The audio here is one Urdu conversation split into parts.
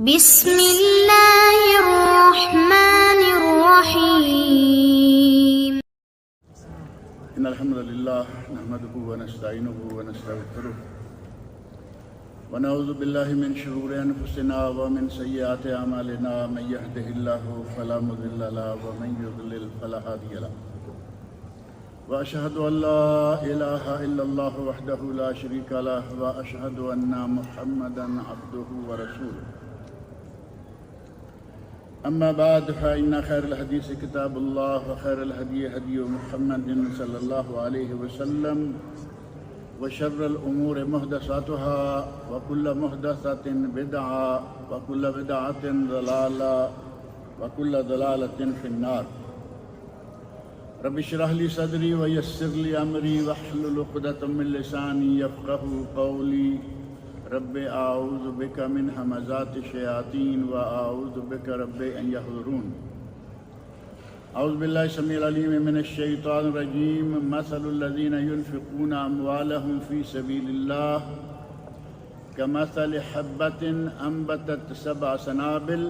بسم اللہ الرحمن الرحیم ان الحمد للہ نحمده ونستعینه ونستغفره ونعوذ باللہ من شرور انفسنا ومن سیئات اعمالنا من يهده الله فلا مضل له ومن يضلل فلا هادي له واشهد ان لا اله الا الله وحده لا شريك له واشهد ان محمدا عبده ورسوله اما بعد فان خير الحديث كتاب الله وخير الهدي هدي محمد صلى الله عليه وسلم وشر الامور محدثاتها وكل محدثة بدعة وكل بدعة ضلالة وكل ضلالة في النار رب اشرح لي صدري ويسر لي امري واحلل عقدة من لساني يفقهوا قولي رب اعوذ بك من همزات الشياطين واعوذ بك رب ان يحضرون اعوذ بالله السميع العليم من الشيطان الرجيم مثل الذين ينفقون اموالهم في سبيل الله كمثل حبة انبتت 7 سنابل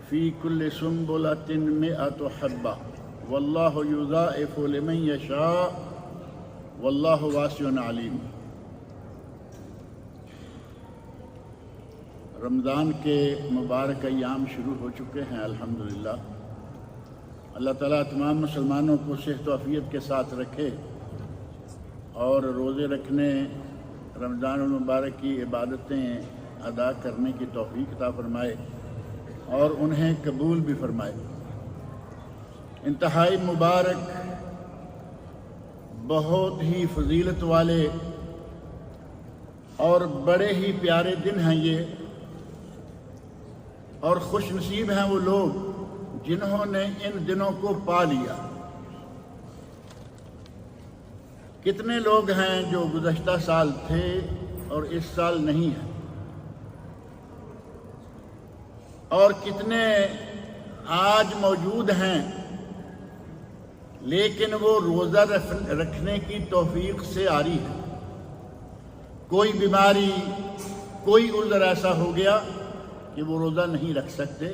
في كل سنبلة 100 حبة والله يضاعف لمن يشاء والله واسع عليم۔ رمضان کے مبارک ایام شروع ہو چکے ہیں الحمدللہ۔ اللہ تعالیٰ تمام مسلمانوں کو صحت و عافیت کے ساتھ رکھے اور روزے رکھنے رمضان المبارک کی عبادتیں ادا کرنے کی توفیق عطا فرمائے اور انہیں قبول بھی فرمائے۔ انتہائی مبارک، بہت ہی فضیلت والے اور بڑے ہی پیارے دن ہیں یہ، اور خوش نصیب ہیں وہ لوگ جنہوں نے ان دنوں کو پا لیا۔ کتنے لوگ ہیں جو گزشتہ سال تھے اور اس سال نہیں ہیں، اور کتنے آج موجود ہیں لیکن وہ روزہ رکھنے کی توفیق سے عاری ہے۔ کوئی بیماری، کوئی عذر ایسا ہو گیا کہ وہ روزہ نہیں رکھ سکتے۔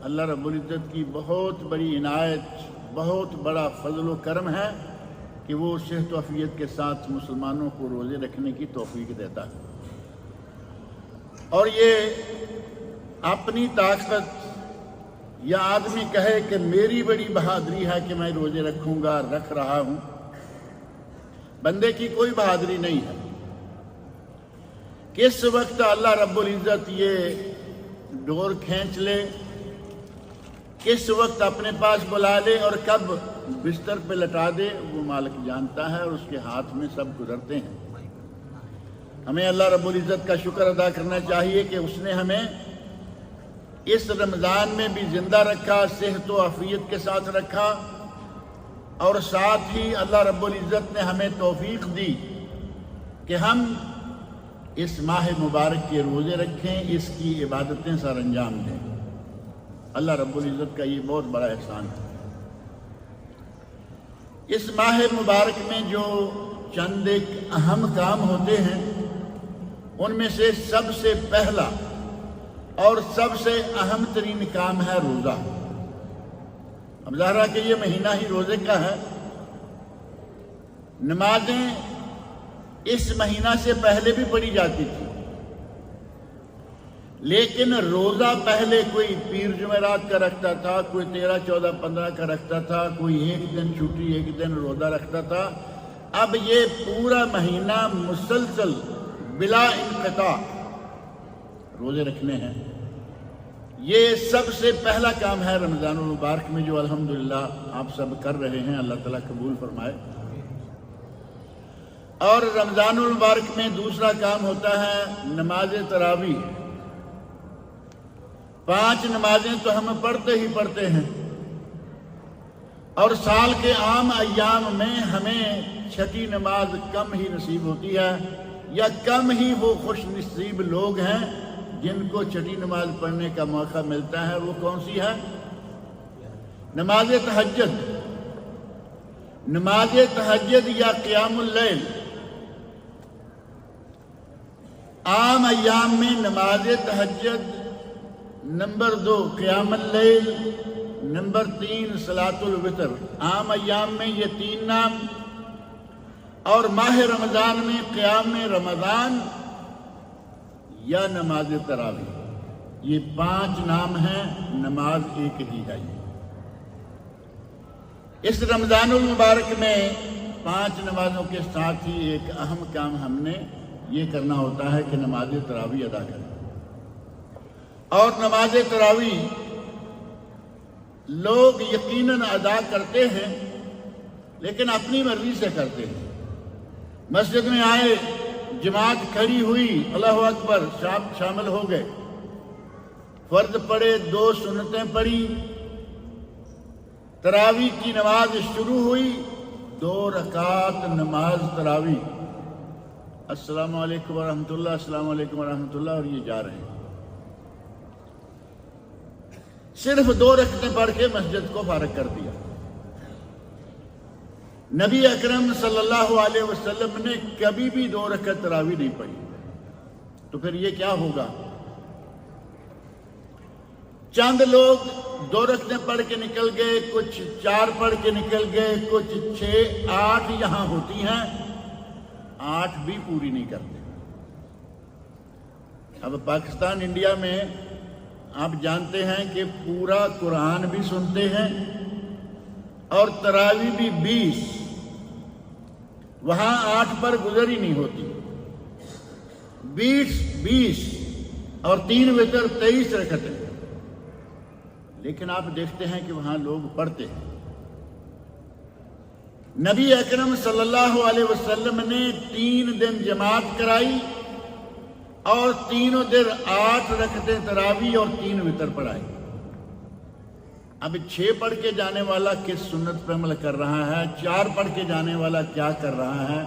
اللہ رب العزت کی بہت بڑی عنایت، بہت بڑا فضل و کرم ہے کہ وہ صحت و عافیت کے ساتھ مسلمانوں کو روزے رکھنے کی توفیق دیتا ہے۔ اور یہ اپنی طاقت یا آدمی کہے کہ میری بڑی بہادری ہے کہ میں روزے رکھوں گا، رکھ رہا ہوں، بندے کی کوئی بہادری نہیں ہے۔ کس وقت اللہ رب العزت یہ ڈور کھینچ لے، کس وقت اپنے پاس بلا لے اور کب بستر پہ لٹا دے، وہ مالک جانتا ہے، اور اس کے ہاتھ میں سب گزرتے ہیں۔ ہمیں اللہ رب العزت کا شکر ادا کرنا چاہیے کہ اس نے ہمیں اس رمضان میں بھی زندہ رکھا، صحت و عافیت کے ساتھ رکھا، اور ساتھ ہی اللہ رب العزت نے ہمیں توفیق دی کہ ہم اس ماہ مبارک کے روزے رکھیں، اس کی عبادتیں سر انجام دیں۔ اللہ رب العزت کا یہ بہت بڑا احسان ہے۔ اس ماہ مبارک میں جو چند ایک اہم کام ہوتے ہیں، ان میں سے سب سے پہلا اور سب سے اہم ترین کام ہے روزہ۔ اب ظاہر ہے کہ یہ مہینہ ہی روزے کا ہے۔ نمازیں اس مہینہ سے پہلے بھی پڑھی جاتی تھی، لیکن روزہ پہلے کوئی پیر جمعرات کا رکھتا تھا، کوئی 13، 14، 15 کا رکھتا تھا، کوئی ایک دن چھٹی، ایک دن روزہ رکھتا تھا۔ اب یہ پورا مہینہ مسلسل بلا انقطاع روزے رکھنے ہیں۔ یہ سب سے پہلا کام ہے رمضان المبارک میں، جو الحمدللہ آپ سب کر رہے ہیں، اللہ تعالیٰ قبول فرمائے۔ اور رمضان المبارک میں دوسرا کام ہوتا ہے نماز تراویح۔ 5 نمازیں تو ہم پڑھتے ہی پڑھتے ہیں، اور سال کے عام ایام میں ہمیں چھٹی نماز کم ہی نصیب ہوتی ہے، یا کم ہی وہ خوش نصیب لوگ ہیں جن کو چھٹی نماز پڑھنے کا موقع ملتا ہے۔ وہ کون سی ہے؟ نماز تہجد۔ نماز تہجد یا قیام اللیل عام ایام میں نماز تہجد نمبر 2 قیام اللیل، نمبر 3 صلاۃ الوتر۔ عام ایام میں یہ 3 نام، اور ماہ رمضان میں قیام رمضان یا نماز تراویح، یہ 5 نام ہیں، نماز ایک ہی ہے۔ اس رمضان المبارک میں 5 نمازوں کے ساتھ ہی ایک اہم کام ہم نے یہ کرنا ہوتا ہے کہ نماز تراویح ادا کریں۔ اور نماز تراویح لوگ یقیناً ادا کرتے ہیں، لیکن اپنی مرضی سے کرتے ہیں۔ مسجد میں آئے، جماعت کھڑی ہوئی، اللہ اکبر، شامل ہو گئے، فرض پڑھے، 2 سنتیں پڑھی، تراویح کی نماز شروع ہوئی، 2 رکعت نماز تراویح، السلام علیکم ورحمۃ اللہ، السلام علیکم ورحمۃ اللہ، اور یہ جا رہے ہیں۔ صرف 2 رکعتیں پڑھ کے مسجد کو فارغ کر دیا۔ نبی اکرم صلی اللہ علیہ وسلم نے کبھی بھی 2 رکعت تراویح نہیں پڑھی، تو پھر یہ کیا ہوگا؟ چند لوگ 2 رکعتیں پڑھ کے نکل گئے، کچھ 4 پڑھ کے نکل گئے، کچھ 6، 8 یہاں ہوتی ہیں، 8 بھی پوری نہیں کرتے۔ اب پاکستان انڈیا میں آپ جانتے ہیں کہ پورا قرآن بھی سنتے ہیں اور تراویح بھی 20، وہاں 8 پر گزر ہی نہیں ہوتی، 20 اور 3 وتر 23 رکعتیں، لیکن آپ دیکھتے ہیں کہ وہاں لوگ پڑھتے ہیں۔ نبی اکرم صلی اللہ علیہ وسلم نے 3 دن جماعت کرائی اور تینوں دن 8 رکعتیں تراویح اور 3 وتر پڑھائی۔ اب 6 پڑھ کے جانے والا کس سنت پر عمل کر رہا ہے، 4 پڑھ کے جانے والا کیا کر رہا ہے،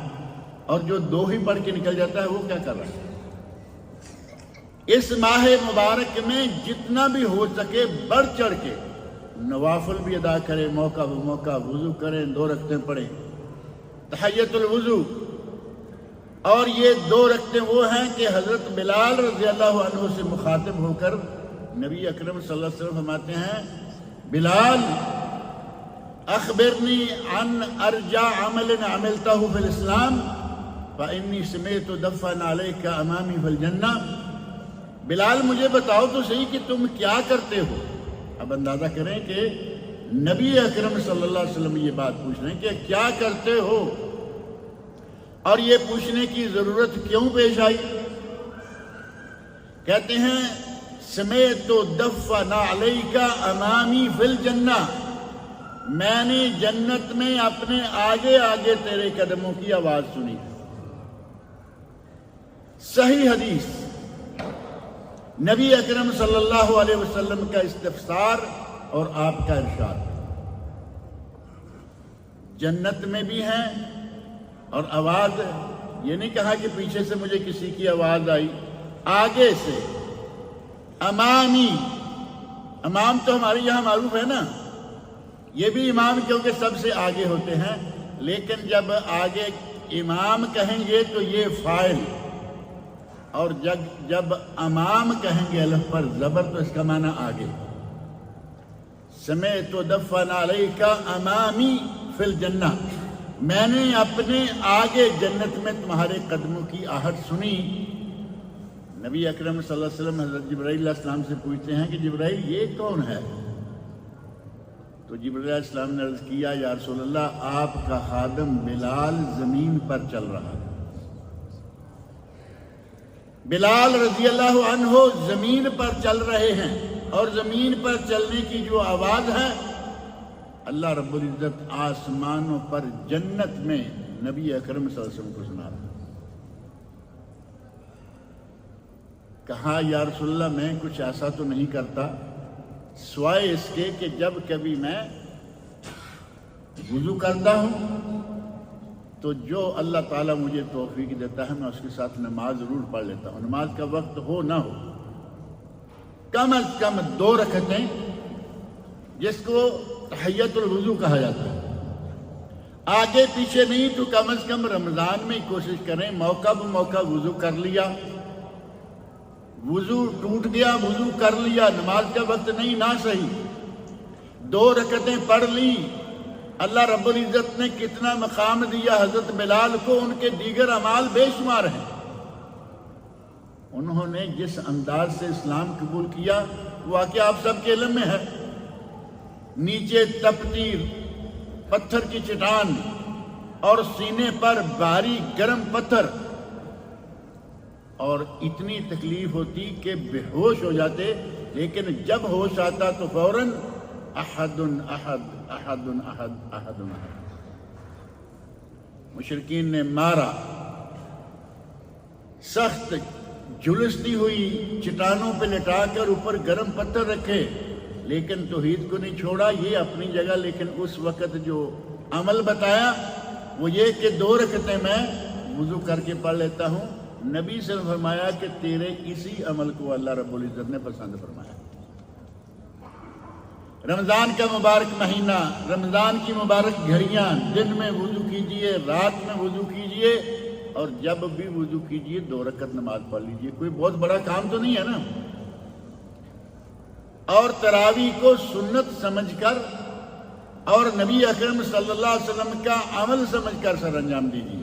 اور جو 2 ہی پڑھ کے نکل جاتا ہے وہ کیا کر رہا ہے؟ اس ماہ مبارک میں جتنا بھی ہو سکے بڑھ چڑھ کے نوافل بھی ادا کریں، موقع بموقع وضو کریں، 2 رکعتیں پڑھیں، تحیۃ الوضو۔ اور یہ 2 رکعتیں وہ ہیں کہ حضرت بلال رضی اللہ عنہ سے مخاطب ہو کر نبی اکرم صلی اللہ علیہ وسلم فرماتے ہیں، بلال اخبرنی عن ارجع عمل عملتہ فی الاسلام فانی سمعت دفا علیک امامی فی الجنہ۔ بلال مجھے بتاؤ تو صحیح کہ تم کیا کرتے ہو۔ اب اندازہ کریں کہ نبی اکرم صلی اللہ علیہ وسلم یہ بات پوچھ رہے ہیں کہ کیا کرتے ہو، اور یہ پوچھنے کی ضرورت کیوں پیش آئی؟ کہتے ہیں سمیت دفا علیک امامی فی الجنہ، میں نے جنت میں اپنے آگے آگے تیرے قدموں کی آواز سنی۔ صحیح حدیث، نبی اکرم صلی اللہ علیہ وسلم کا استفسار اور آپ کا ارشاد، جنت میں بھی ہیں اور آواز، یہ نہیں کہا کہ پیچھے سے مجھے کسی کی آواز آئی، آگے سے، امامی، امام تو ہمارے یہاں معروف ہے نا، یہ بھی امام کیونکہ سب سے آگے ہوتے ہیں، لیکن جب آگے امام کہیں گے تو یہ فاعل، اور جب امام کہیں گے الف پر زبر تو اس کا معنی آگے۔ سمیت دفا علیک امامی فی الجنہ، میں نے اپنے آگے جنت میں تمہارے قدموں کی آہٹ سنی۔ نبی اکرم صلی اللہ علیہ وسلم حضرت جبرائیل علیہ السلام سے پوچھتے ہیں کہ جبرائیل یہ کون ہے؟ تو جبرائیل علیہ السلام نے عرض کیا، یا رسول اللہ آپ کا خادم بلال زمین پر چل رہا ہے۔ بلال رضی اللہ عنہ زمین پر چل رہے ہیں، اور زمین پر چلنے کی جو آواز ہے اللہ رب العزت آسمانوں پر جنت میں نبی اکرم صلی اللہ علیہ وسلم کو سنا رہا ہے۔ کہا یا رسول اللہ میں کچھ ایسا تو نہیں کرتا سوائے اس کے کہ جب کبھی میں وضو کرتا ہوں تو جو اللہ تعالیٰ مجھے توفیق دیتا ہے میں اس کے ساتھ نماز ضرور پڑھ لیتا ہوں، نماز کا وقت ہو نہ ہو، کم از کم 2 رکعتیں، جس کو تحیۃ الوضو کہا جاتا ہے، آگے پیچھے نہیں تو کم از کم رمضان میں کوشش کریں، موقع بموقع وضو کر لیا، وضو ٹوٹ گیا، وضو کر لیا، نماز کا وقت نہیں نہ صحیح، 2 رکعتیں پڑھ لی، اللہ رب العزت نے کتنا مقام دیا حضرت بلال کو، ان کے دیگر اعمال بے شمار ہیں۔ انہوں نے جس انداز سے اسلام قبول کیا واقعہ آپ سب کے علم میں ہے، نیچے تپتی پتھر کی چٹان اور سینے پر بھاری گرم پتھر، اور اتنی تکلیف ہوتی کہ بے ہوش ہو جاتے، لیکن جب ہوش آتا تو فوراً احد احد احد احد احد احد۔ مشرکین نے مارا، سخت جھلستی ہوئی چٹانوں پہ لٹا کر اوپر گرم پتھر رکھے، لیکن توحید کو نہیں چھوڑا، یہ اپنی جگہ۔ لیکن اس وقت جو عمل بتایا وہ یہ کہ 2 رکعتیں میں وضو کر کے پڑھ لیتا ہوں۔ نبی سے فرمایا کہ تیرے اسی عمل کو اللہ رب العزت نے پسند فرمایا۔ رمضان کا مبارک مہینہ، رمضان کی مبارک گھڑیاں، دن میں وضو کیجئے، رات میں وضو کیجئے، اور جب بھی وضو کیجئے 2 رکعت نماز پڑھ لیجئے، کوئی بہت بڑا کام تو نہیں ہے نا۔ اور تراویح کو سنت سمجھ کر اور نبی اکرم صلی اللہ علیہ وسلم کا عمل سمجھ کر سر انجام دیجئے۔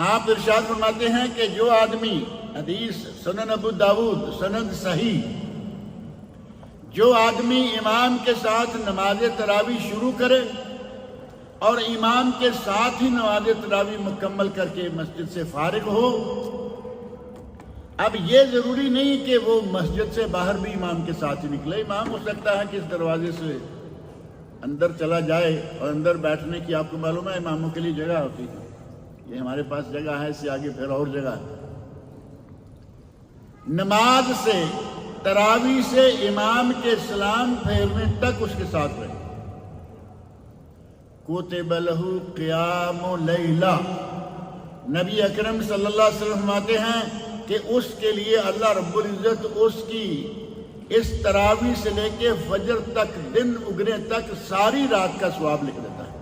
آپ ارشاد فرماتے ہیں کہ جو آدمی، حدیث سنن ابو داود سند صحیح، جو آدمی امام کے ساتھ نماز تراویح شروع کرے اور امام کے ساتھ ہی نماز تراویح مکمل کر کے مسجد سے فارغ ہو، اب یہ ضروری نہیں کہ وہ مسجد سے باہر بھی امام کے ساتھ ہی نکلے۔ امام ہو سکتا ہے کہ اس دروازے سے اندر چلا جائے، اور اندر بیٹھنے کی آپ کو معلوم ہے اماموں کے لیے جگہ ہوتی ہے، یہ ہمارے پاس جگہ ہے، اس سے آگے پھر اور جگہ ہے۔ نماز سے، تراویح سے امام کے سلام پھیرنے تک اس کے ساتھ رہے۔ کتب لہ قیام لیلہ، نبی اکرم صلی اللہ علیہ وسلم فرماتے ہیں کہ اس کے لیے اللہ رب العزت اس کی اس تراویح سے لے کے فجر تک، دن اگنے تک ساری رات کا ثواب لکھ دیتا ہے،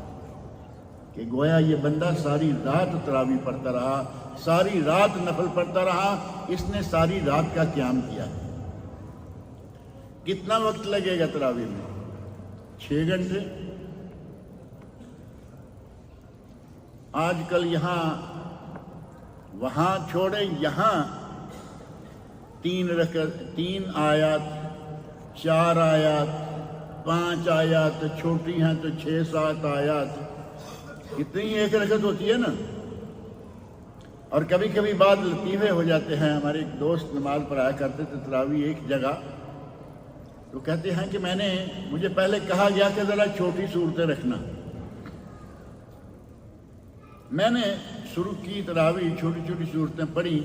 کہ گویا یہ بندہ ساری رات تراویح پڑھتا رہا، ساری رات نفل پڑھتا رہا، اس نے ساری رات کا قیام کیا۔ کتنا وقت لگے گا تراویح میں؟ 6 گھنٹے۔ آج کل یہاں وہاں چھوڑیں، یہاں 3 آیات، 4 آیات، 5 آیات، چھوٹی ہیں تو 6-7 آیات، اتنی ہی 1 رکعت ہوتی ہے نا۔ اور کبھی کبھی بعد لطیفے ہو جاتے ہیں۔ ہمارے ایک دوست نماز پڑھایا کرتے تھے تراویح ایک جگہ، تو کہتے ہیں کہ مجھے پہلے کہا گیا کہ ذرا چھوٹی صورتیں رکھنا، میں نے شروع کی تراویح، چھوٹی چھوٹی صورتیں پڑھی،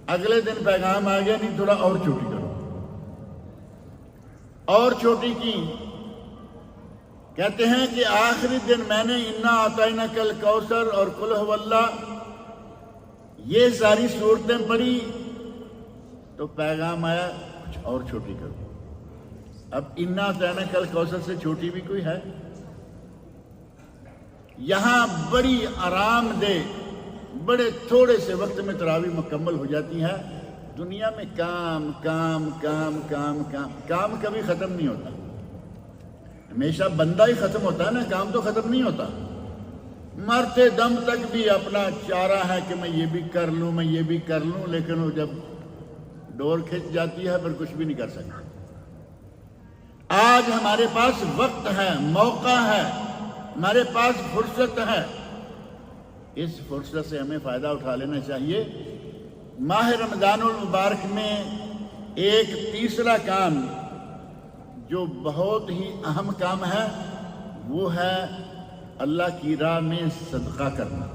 اگلے دن پیغام آ گیا نہیں تھوڑا اور چھوٹی کرو، اور چھوٹی کی۔ کہتے ہیں کہ آخری دن میں نے انا اعطیناک الکوثر اور قل ھو اللہ یہ ساری صورتیں پڑھی، تو پیغام آیا کچھ اور چھوٹی کرو۔ اب انا اعطیناک الکوثر سے چھوٹی بھی کوئی ہے؟ یہاں بڑی آرام دہ، بڑے تھوڑے سے وقت میں تراویح مکمل ہو جاتی ہے۔ دنیا میں کام کام کام کام کام کام کبھی ختم نہیں ہوتا، ہمیشہ بندہ ہی ختم ہوتا ہے نا، کام تو ختم نہیں ہوتا۔ مرتے دم تک بھی اپنا چارہ ہے کہ میں یہ بھی کر لوں، میں یہ بھی کر لوں، لیکن وہ جب ڈور کھنچ جاتی ہے پھر کچھ بھی نہیں کر سکتا۔ آج ہمارے پاس وقت ہے، موقع ہے، ہمارے پاس فرصت ہے، اس فرصت سے ہمیں فائدہ اٹھا لینا چاہیے۔ ماہ رمضان المبارک میں ایک تیسرا کام جو بہت ہی اہم کام ہے، وہ ہے اللہ کی راہ میں صدقہ کرنا۔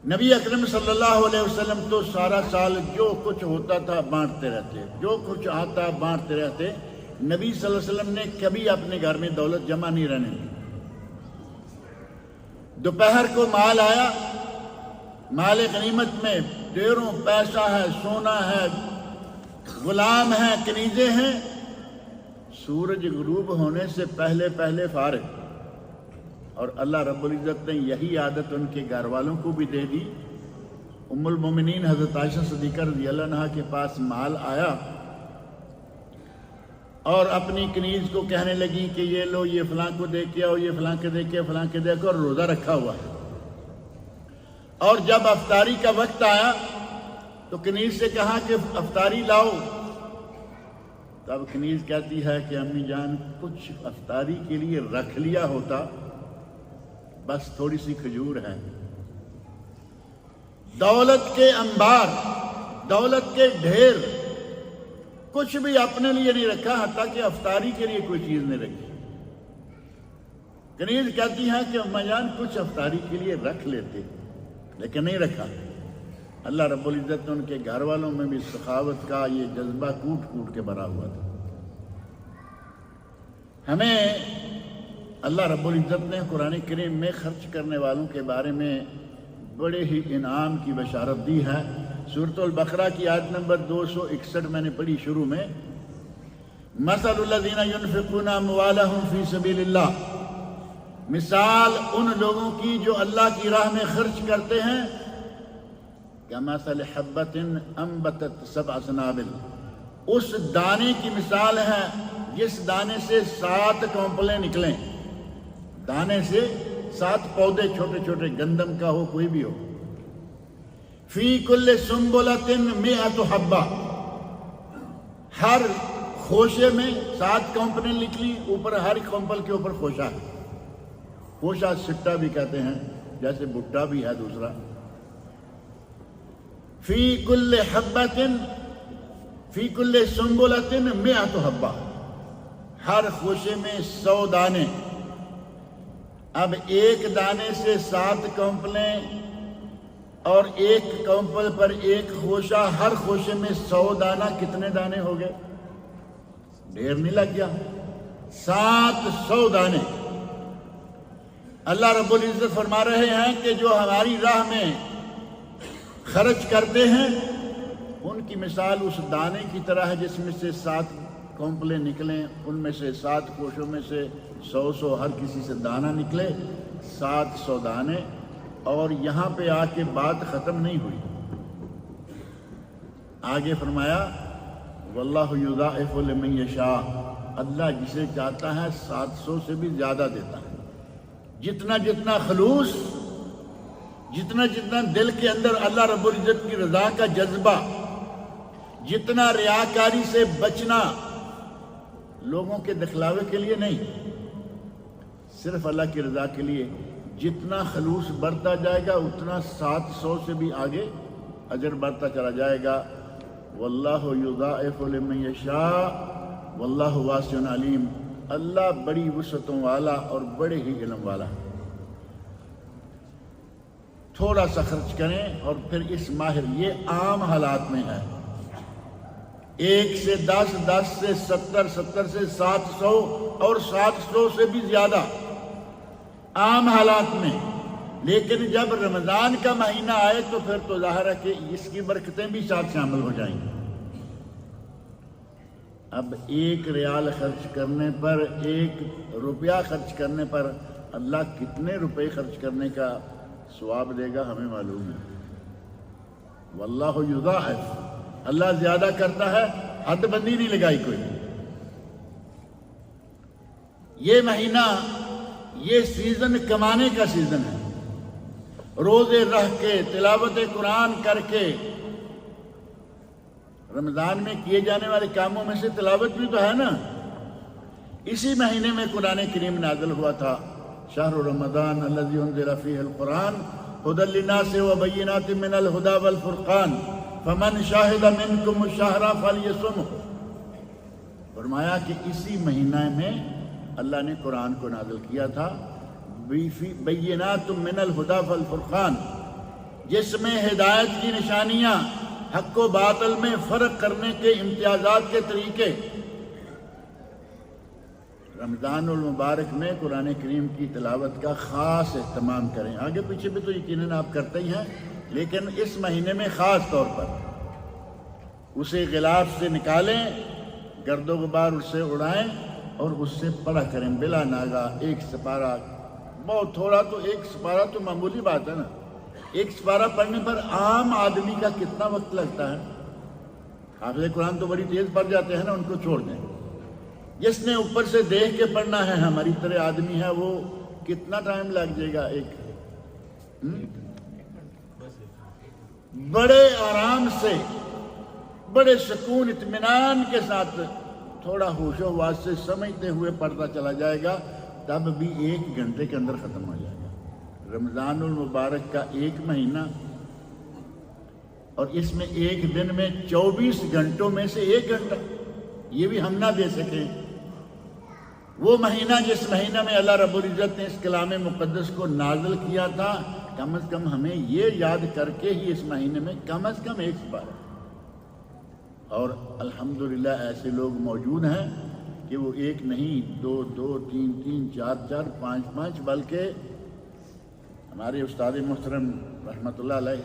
نبی اکرم صلی اللہ علیہ وسلم تو سارا سال جو کچھ ہوتا تھا بانٹتے رہتے، جو کچھ آتا بانٹتے رہتے۔ نبی صلی اللہ علیہ وسلم نے کبھی اپنے گھر میں دولت جمع نہیں رہنے دی۔ دوپہر کو مال آیا، مال غنیمت میں ڈھیروں پیسہ ہے، سونا ہے، غلام ہیں، کنیزیں ہیں، سورج غروب ہونے سے پہلے پہلے فارغ۔ اور اللہ رب العزت نے یہی عادت ان کے گھر والوں کو بھی دے دی ام المومنین حضرت عائشہ صدیقہ رضی اللہ عنہا کے پاس مال آیا اور اپنی کنیز کو کہنے لگی کہ یہ لو، یہ فلاں کو دے کے آؤ، یہ فلاں کے دے کے، فلاں کے دے کے، اور روزہ رکھا ہوا ہے۔ اور جب افطاری کا وقت آیا تو کنیز سے کہا کہ افطاری لاؤ۔ تب کنیز کہتی ہے کہ امی جان کچھ افطاری کے لیے رکھ لیا ہوتا، بس تھوڑی سی کھجور ہے۔ دولت کے انبار، دولت کے ڈھیر، کچھ بھی اپنے لیے نہیں رکھا، حتیٰ کہ افطاری کے لیے کوئی چیز نہیں رکھی۔ کنیز کہتی ہے کہ اما جان کچھ افطاری کے لیے رکھ لیتے، لیکن نہیں رکھا۔ اللہ رب العزت نے ان کے گھر والوں میں بھی سخاوت کا یہ جذبہ کوٹ کوٹ کے بھرا ہوا تھا۔ ہمیں اللہ رب العزت نے قرآن کریم میں خرچ کرنے والوں کے بارے میں بڑے ہی انعام کی بشارت دی ہے۔ سورۃ البقرہ کی آیت نمبر 261 میں نے پڑھی شروع میں، مثل الذین ينفقون اموالهم فی سبیل اللہ، مثال ان لوگوں کی جو اللہ کی راہ میں خرچ کرتے ہیں، کمثل حبۃ انبتت سبع سنابل، اس دانے کی مثال ہے جس دانے سے 7 کونپلیں نکلیں، دانے سے 7 پودے چھوٹے چھوٹے، گندم کا ہو کوئی بھی ہو، فی کل سنبلۃ 100 حبہ، ہر خوشے میں 7 کونپلیں نکلی، اوپر ہر کونپل کے اوپر خوشہ ہے، خوشہ سٹا بھی کہتے ہیں، جیسے بھٹا بھی ہے دوسرا۔ فی کل حبۃ، فی کل سنبلۃ 100 حبہ، ہر خوشے میں 100 دانے۔ اب ایک دانے سے 7 کونپلیں اور ایک کونپل پر ایک خوشہ، ہر خوشے میں 100 دانہ، کتنے دانے ہو گئے؟ ڈھیر نہیں لگ گیا؟ 700 دانے۔ اللہ رب العزت فرما رہے ہیں کہ جو ہماری راہ میں خرچ کرتے ہیں ان کی مثال اس دانے کی طرح ہے جس میں سے 7 کونپلیں نکلیں، ان میں سے 7 کوشوں میں سے 100 ہر کسی سے دانہ نکلے، 700 دانے۔ اور یہاں پہ آ کے بات ختم نہیں ہوئی، آگے فرمایا واللہ یضاعف لمن یشاء، اللہ جسے چاہتا ہے 700 سے بھی زیادہ دیتا ہے۔ جتنا جتنا خلوص، جتنا جتنا دل کے اندر اللہ رب العزت کی رضا کا جذبہ، جتنا ریاکاری سے بچنا، لوگوں کے دکھلاوے کے لیے نہیں، صرف اللہ کی رضا کے لیے، جتنا خلوص بڑھتا جائے گا اتنا 700 سے بھی آگے اجر بڑھتا چلا جائے گا۔ واللہ یضاعف لمن یشاء واللہ واسع علیم، اللہ بڑی وسعتوں والا اور بڑے ہی علم والا۔ تھوڑا سا خرچ کریں اور پھر اس ماہر، یہ عام حالات میں ہے، 1 سے 10، 10 سے 70، 70 سے 700 اور 700 سے بھی زیادہ عام حالات میں۔ لیکن جب رمضان کا مہینہ آئے تو پھر تو ظاہر ہے کہ اس کی برکتیں بھی ساتھ شامل ہو جائیں گی۔ اب 1 ریال خرچ کرنے پر، 1 روپیہ خرچ کرنے پر اللہ کتنے روپے خرچ کرنے کا ثواب دے گا ہمیں معلوم ہے۔ واللہ یضاعف، اللہ زیادہ کرتا ہے، حد بندی نہیں لگائی کوئی۔ یہ مہینہ، یہ سیزن کمانے کا سیزن ہے، روزے رہ کے، تلاوت قرآن کر کے۔ رمضان میں کیے جانے والے کاموں میں سے تلاوت بھی تو ہے نا۔ اسی مہینے میں قرآن کریم نازل ہوا تھا، شہر رمضان الذی انزل فیہ القرآن ھدی للناس وبینات من الھدی والفرقان فمن شاہد منکم الشہر فلیصمہ۔ فرمایا کہ اسی مہینہ میں اللہ نے قرآن کو نازل کیا تھا، بینات من الھدی والفرقان، جس میں ہدایت کی نشانیاں، حق و باطل میں فرق کرنے کے امتیازات کے طریقے۔ رمضان المبارک میں قرآن کریم کی تلاوت کا خاص اہتمام کریں۔ آگے پیچھے بھی تو یقیناً آپ کرتے ہی ہیں، لیکن اس مہینے میں خاص طور پر اسے غلاف سے نکالیں، گرد و غبار اس سے اڑائیں اور اس سے پڑھا کریں بلا ناغہ 1 سپارہ۔ بہت تھوڑا تو 1 سپارہ تو معمولی بات ہے نا، ایک سپارہ پڑھنے پر عام آدمی کا کتنا وقت لگتا ہے؟ حافظ قرآن تو بڑی تیز پڑھ جاتے ہیں نا، ان کو چھوڑ دیں۔ جس نے اوپر سے دیکھ کے پڑھنا ہے، ہماری طرح آدمی ہے، وہ کتنا ٹائم لگ جائے گا؟ بڑے آرام سے، بڑے سکون اطمینان کے ساتھ، تھوڑا ہوش و حواس سے سمجھتے ہوئے پڑھتا چلا جائے گا، تب بھی 1 گھنٹے کے اندر ختم ہو جائے گا۔ رمضان المبارک کا 1 مہینہ، اور اس میں ایک دن میں 24 گھنٹوں میں سے 1 گھنٹہ، یہ بھی ہم نہ دے سکیں۔ وہ مہینہ جس مہینہ میں اللہ رب العزت نے اس کلام مقدس کو نازل کیا تھا، کم از کم ہمیں یہ یاد کر کے ہی اس مہینے میں کم از کم 1 سپارہ، اور الحمدللہ ایسے لوگ موجود ہیں کہ وہ 1 نہیں 2 2 3 3 4 4 5 5، بلکہ ہمارے استاد محترم رحمۃ اللہ علیہ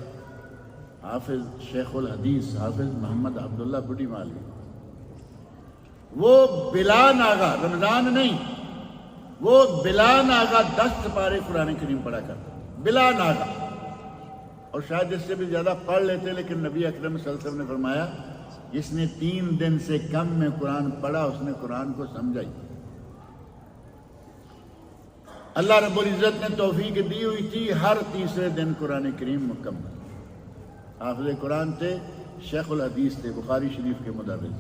حافظ شیخ الحدیث حافظ محمد عبداللہ بڈی مالی، وہ بلا ناغہ، رمضان نہیں، وہ بلا ناغہ 10 سپارے قرآن کریم پڑھا کرتا، بلا ناغہ، اور شاید اس سے بھی زیادہ پڑھ لیتے، لیکن نبی اکرم صلی اللہ علیہ وسلم نے فرمایا جس نے 3 دن سے کم میں قرآن پڑھا اس نے قرآن کو سمجھا ہی۔ اللہ رب العزت نے توفیق دی ہوئی تھی ہر تیسرے دن قرآن کریم مکمل۔ حافظ قرآن تھے، شیخ الحدیث تھے، بخاری شریف کے مدرس۔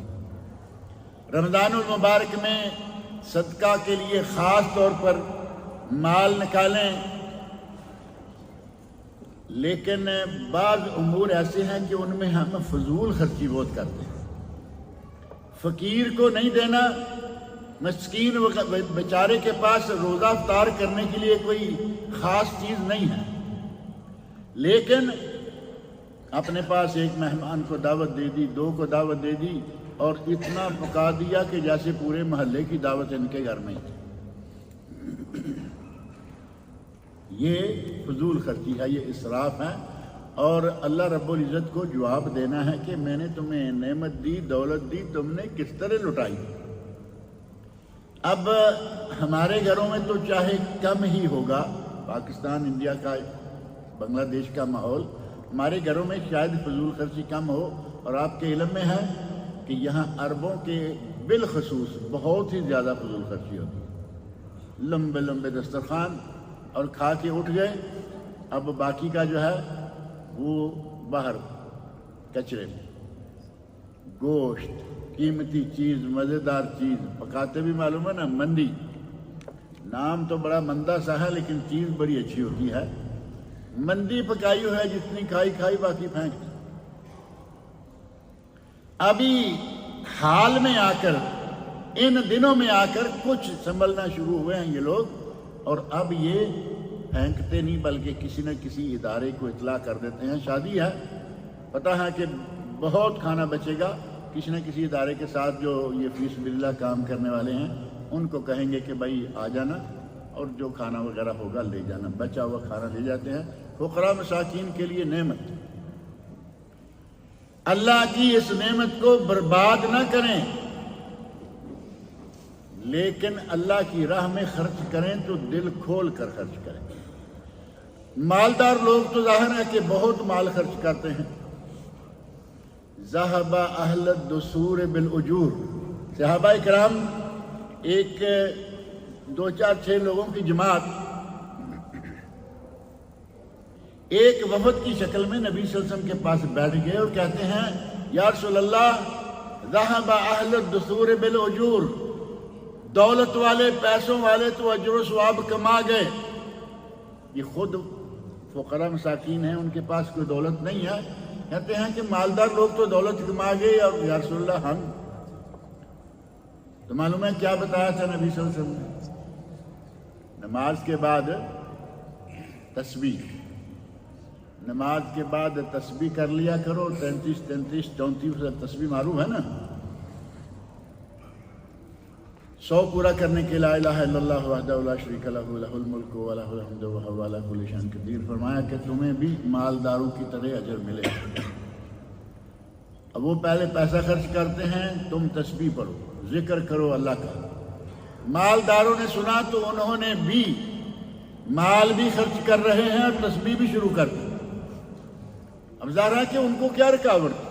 رمضان المبارک میں صدقہ کے لیے خاص طور پر مال نکالیں، لیکن بعض امور ایسے ہیں کہ ان میں ہم فضول خرچی بہت کرتے ہیں۔ فقیر کو نہیں دینا، مسکین بیچارے کے پاس روزہ افطار کرنے کے لیے کوئی خاص چیز نہیں ہے، لیکن اپنے پاس 1 مہمان کو دعوت دے دی، 2 کو دعوت دے دی، اور اتنا پکا دیا کہ جیسے پورے محلے کی دعوت ان کے گھر میں تھی۔ یہ فضول خرچی ہے، یہ اسراف ہے، اور اللہ رب العزت کو جواب دینا ہے کہ میں نے تمہیں نعمت دی، دولت دی، تم نے کس طرح لٹائی۔ اب ہمارے گھروں میں تو چاہے کم ہی ہوگا، پاکستان انڈیا کا بنگلہ دیش کا ماحول، ہمارے گھروں میں شاید فضول خرچی کم ہو، اور آپ کے علم میں ہے کہ یہاں عربوں کے بالخصوص بہت ہی زیادہ فضول خرچی ہوتی ہے۔ لمبے لمبے دسترخوان، اور کھا کے اٹھ گئے، اب باقی کا جو ہے وہ باہر کچرے میں۔ گوشت، قیمتی چیز، مزیدار چیز، پکاتے بھی معلوم ہے نا، مندی، نام تو بڑا مندہ سا ہے لیکن چیز بڑی اچھی ہوتی ہے۔ مندی پکائی ہے، جتنی کھائی باقی پھینک دی۔ ابھی حال میں آ کر، ان دنوں میں آ کر کچھ سنبھلنا شروع ہوئے ہیں یہ لوگ، اور اب یہ پھینکتے نہیں بلکہ کسی نہ کسی ادارے کو اطلاع کر دیتے ہیں۔ شادی ہے، پتہ ہے کہ بہت کھانا بچے گا، کسی نہ کسی ادارے کے ساتھ جو یہ فی سبیل اللہ کام کرنے والے ہیں ان کو کہیں گے کہ بھائی آ جانا، اور جو کھانا وغیرہ ہوگا لے جانا، بچا ہوا کھانا لے جاتے ہیں۔ فقراء مساکین کے لیے نعمت، اللہ کی اس نعمت کو برباد نہ کریں، لیکن اللہ کی راہ میں خرچ کریں تو دل کھول کر خرچ کریں۔ مالدار لوگ تو ظاہر ہے کہ بہت مال خرچ کرتے ہیں۔ ذہب اہل الدثور بالاجور، صحابہ کرام ایک 2 4 6 لوگوں کی جماعت ایک وفد کی شکل میں نبی صلی اللہ علیہ وسلم کے پاس بیٹھ گئے اور کہتے ہیں یا رسول اللہ، ذہب اہل الدثور بالاجور، دولت والے، پیسوں والے تو اجر و ثواب کما گئے، یہ خود فقراء مساکین ہیں، ان کے پاس کوئی دولت نہیں ہے، کہتے ہیں کہ مالدار لوگ تو دولت کما گئے، اور یا رسول اللہ ہم تو معلوم ہے کیا بتایا تھا نبی صلی اللہ علیہ وسلم نے؟ نماز کے بعد تسبیح، نماز کے بعد تسبیح کر لیا کرو، 33 33 34 تسبیح معروف ہے نا، 100 پورا کرنے کے لا الہ الا اللہ وحدہ لا شریک لہ لہ الملک و لہ الحمد وہو علی کل شیء قدیر۔ فرمایا کہ تمہیں بھی مالداروں کی طرح اجر ملے۔ اب وہ پہلے پیسہ خرچ کرتے ہیں، تم تسبیح پڑھو، ذکر کرو اللہ کا۔ مالداروں نے سنا تو انہوں نے بھی مال بھی خرچ کر رہے ہیں اور تسبیح بھی شروع کر دی۔ اب ظاہر ہے کہ ان کو کیا رکاوٹ تھی؟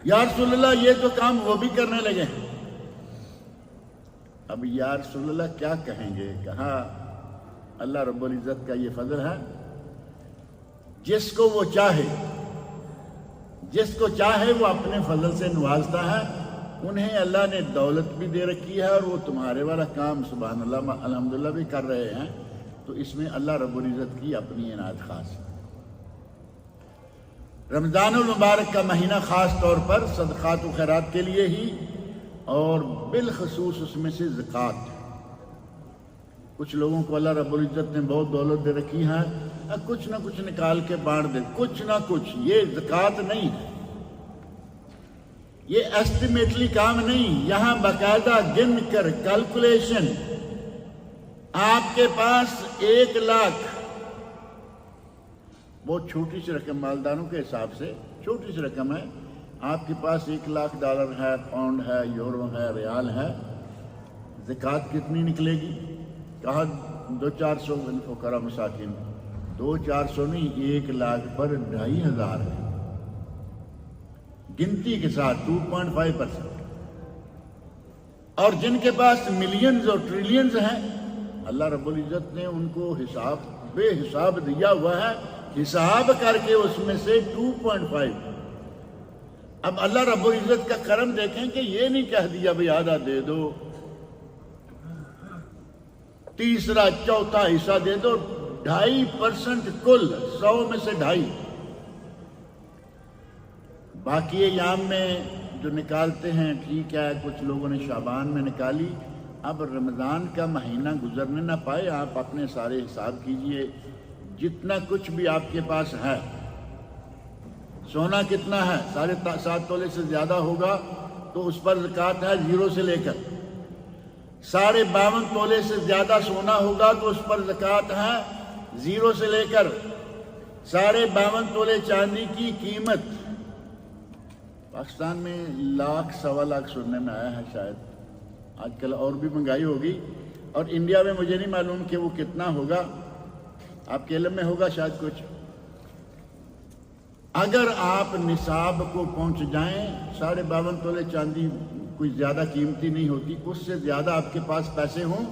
یا رسول اللہ یہ تو کام وہ بھی کرنے لگے ہیں۔ اب یا رسول اللہ کیا کہیں گے؟ کہا اللہ رب العزت کا یہ فضل ہے، جس کو وہ چاہے، جس کو چاہے وہ اپنے فضل سے نوازتا ہے۔ انہیں اللہ نے دولت بھی دے رکھی ہے اور وہ تمہارے والا کام سبحان اللہ الحمدللہ بھی کر رہے ہیں، تو اس میں اللہ رب العزت کی اپنی عنایت خاص ہے۔ رمضان المبارک کا مہینہ خاص طور پر صدقات و خیرات کے لیے ہی، اور بالخصوص اس میں سے زکوٰۃ۔ کچھ لوگوں کو اللہ رب العزت نے بہت دولت دے رکھی ہے، کچھ نہ کچھ نکال کے بانٹ دے، کچھ نہ کچھ۔ یہ زکوٰۃ نہیں ہے، یہ ایسٹیمیٹلی کام نہیں، یہاں باقاعدہ گن کر کیلکولیشن۔ آپ کے پاس 1 لاکھ، بہت چھوٹی سی رقم مالداروں کے حساب سے چھوٹی سی رقم ہے، آپ کے پاس $1,00,000 ہے، پاؤنڈ ہے، یورو ہے، ریال ہے، زکوٰۃ کتنی نکلے گی؟ کہا 200-400 فقراء مساکین۔ 200-400 نہیں، 1 لاکھ پر 2,500 ہے، گنتی کے ساتھ 2.5%۔ اور جن کے پاس ملینز اور ٹریلینز ہیں، اللہ رب العزت نے ان کو حساب بے حساب دیا ہوا ہے، حساب کر کے اس میں سے 2.5۔ اب اللہ رب العزت کا کرم دیکھیں کہ یہ نہیں کہہ دیا بھئی آدھا دے دو، تیسرا چوتھا حصہ دے دو، 2.5% کل 100 میں سے 2.5۔ باقی ایام میں جو نکالتے ہیں ٹھیک ہے، کچھ لوگوں نے شعبان میں نکالی، اب رمضان کا مہینہ گزرنے نہ پائے، آپ اپنے سارے حساب کیجئے، جتنا کچھ بھی آپ کے پاس ہے۔ سونا کتنا ہے؟ 7.5 تولے سے زیادہ ہوگا تو اس پر زکوٰۃ ہے 0 سے لے کر 52.5 تولے سے زیادہ سونا ہوگا تو اس پر زکوٰۃ ہے 0 سے لے کر 52.5 تولے چاندی کی قیمت۔ پاکستان میں 1,00,000-1.25 سننے میں آیا ہے، شاید آج کل اور بھی مہنگائی ہوگی، اور انڈیا میں مجھے نہیں معلوم کہ وہ کتنا ہوگا، آپ کے علم میں ہوگا شاید کچھ۔ اگر آپ نصاب کو پہنچ جائیں، 52.5 تولے چاندی کوئی زیادہ قیمتی نہیں ہوتی، اس سے زیادہ آپ کے پاس پیسے ہوں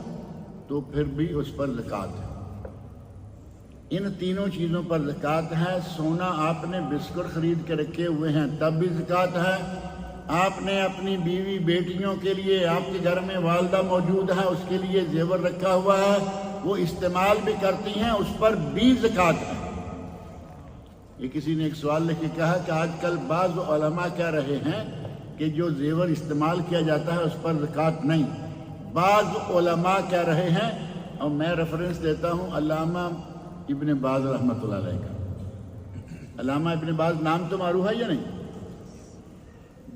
تو پھر بھی اس پر زکوٰۃ ہے۔ ان تینوں چیزوں پر زکوٰۃ ہے۔ سونا آپ نے بسکٹ خرید کے رکھے ہوئے ہیں تب بھی زکوٰۃ ہے، آپ نے اپنی بیوی بیٹیوں کے لیے، آپ کے گھر میں والدہ موجود ہے، اس کے لیے زیور رکھا ہوا ہے، وہ استعمال بھی کرتی ہیں، اس پر بھی زکوٰۃ ہے۔ یہ کسی نے ایک سوال لکھ کے کہا کہ آج کل بعض علماء کہہ رہے ہیں کہ جو زیور استعمال کیا جاتا ہے اس پر زکوٰۃ نہیں۔ بعض علماء کہہ رہے ہیں، اور میں ریفرنس دیتا ہوں علامہ ابن باز رحمۃ اللہ علیہ کا۔ علامہ ابن باز نام تو معروف ہے یا نہیں؟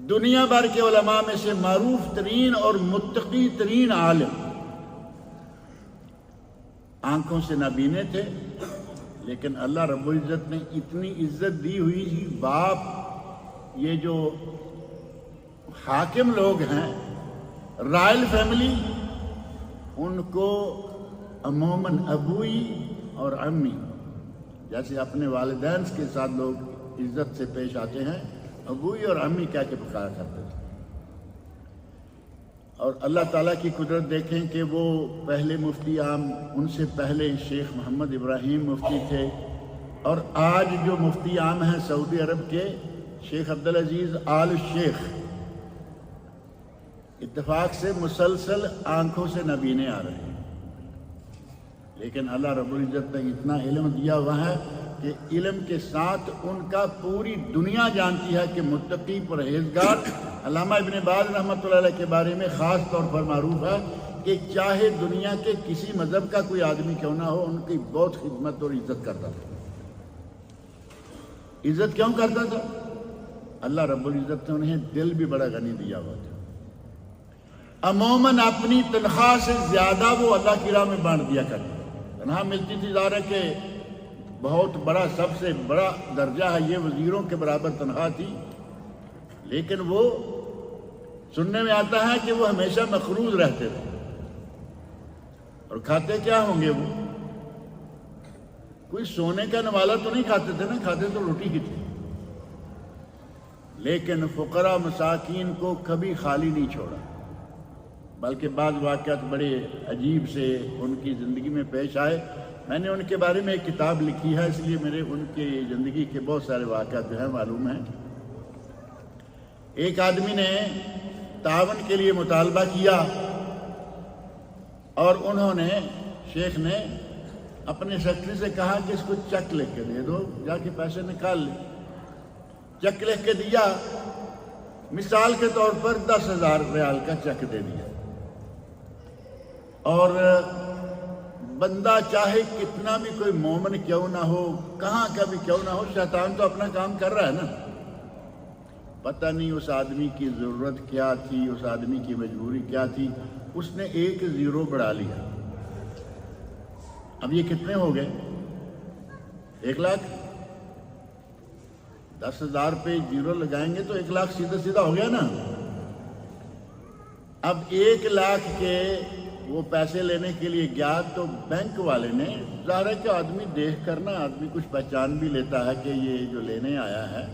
دنیا بھر کے علماء میں سے معروف ترین اور متقی ترین عالم، آنکھوں سے نابینے تھے، لیکن اللہ رب العزت نے اتنی عزت دی ہوئی تھی۔ باپ، یہ جو حاکم لوگ ہیں، رائل فیملی، ان کو عموماً ابوئی اور امی، جیسے اپنے والدین کے ساتھ لوگ عزت سے پیش آتے ہیں، ابوئی اور امی کہہ کے پکارا کرتے تھے۔ اور اللہ تعالیٰ کی قدرت دیکھیں کہ وہ پہلے مفتی عام، ان سے پہلے شیخ محمد ابراہیم مفتی تھے، اور آج جو مفتی عام ہیں سعودی عرب کے شیخ عبدالعزیز آل شیخ، اتفاق سے مسلسل آنکھوں سے نابینے آ رہے ہیں، لیکن اللہ رب العزت نے اتنا علم دیا ہوا ہے کہ علم کے ساتھ ان کا پوری دنیا جانتی ہے کہ متقی پرہیزگار۔ علامہ ابن باز رحمۃ اللہ علیہ کے بارے میں خاص طور پر معروف ہے کہ چاہے دنیا کے کسی مذہب کا کوئی آدمی کیوں نہ ہو، ان کی بہت خدمت اور عزت کرتا تھا۔ عزت کیوں کرتا تھا؟ اللہ رب العزت نے انہیں دل بھی بڑا غنی دیا ہوا تھا۔ عموماً اپنی تنخواہ سے زیادہ وہ اللہ کی راہ میں بانٹ دیا کرتے، تنخواہ ملتی تھی، ظاہر ہے کہ بہت بڑا، سب سے بڑا درجہ ہے، یہ وزیروں کے برابر تنخواہ تھی، لیکن وہ سننے میں آتا ہے کہ وہ ہمیشہ مقروض رہتے تھے، اور کھاتے کیا ہوں گے وہ؟ کوئی سونے کا نوالا تو نہیں کھاتے تھے نا، کھاتے تو روٹی کی تھی، لیکن فقراء مساکین کو کبھی خالی نہیں چھوڑا، بلکہ بعض واقعات بڑے عجیب سے ان کی زندگی میں پیش آئے۔ میں نے ان کے بارے میں ایک کتاب لکھی ہے، اس لیے میرے ان کی زندگی کے بہت سارے واقعات جو ہیں معلوم ہیں۔ ایک آدمی نے تعاون کے لیے مطالبہ کیا اور انہوں نے، شیخ نے اپنے سیکرٹری سے کہا کہ اس کو چیک لکھ کے دے دو، جا کے پیسے نکال لے۔ چیک لکھ کے دیا، مثال کے طور پر 10,000 ریال کا چیک دے دیا، اور بندہ چاہے کتنا بھی کوئی مومن کیوں نہ ہو، کہاں کا بھی کیوں نہ ہو، شیطان تو اپنا کام کر رہا ہے نا۔ پتہ نہیں اس آدمی کی ضرورت کیا تھی، اس آدمی کی مجبوری کیا تھی، اس نے ایک زیرو بڑھا لیا۔ اب یہ کتنے ہو گئے؟ 1 لاکھ۔ 10,000 پہ زیرو لگائیں گے تو 1 لاکھ سیدھا سیدھا ہو گیا نا۔ اب 1 لاکھ کے وہ پیسے لینے کے لیے گیا تو بینک والے نے، ظاہر ہے کہ آدمی دیکھ کر نا آدمی کچھ پہچان بھی لیتا ہے کہ یہ جو لینے آیا ہے،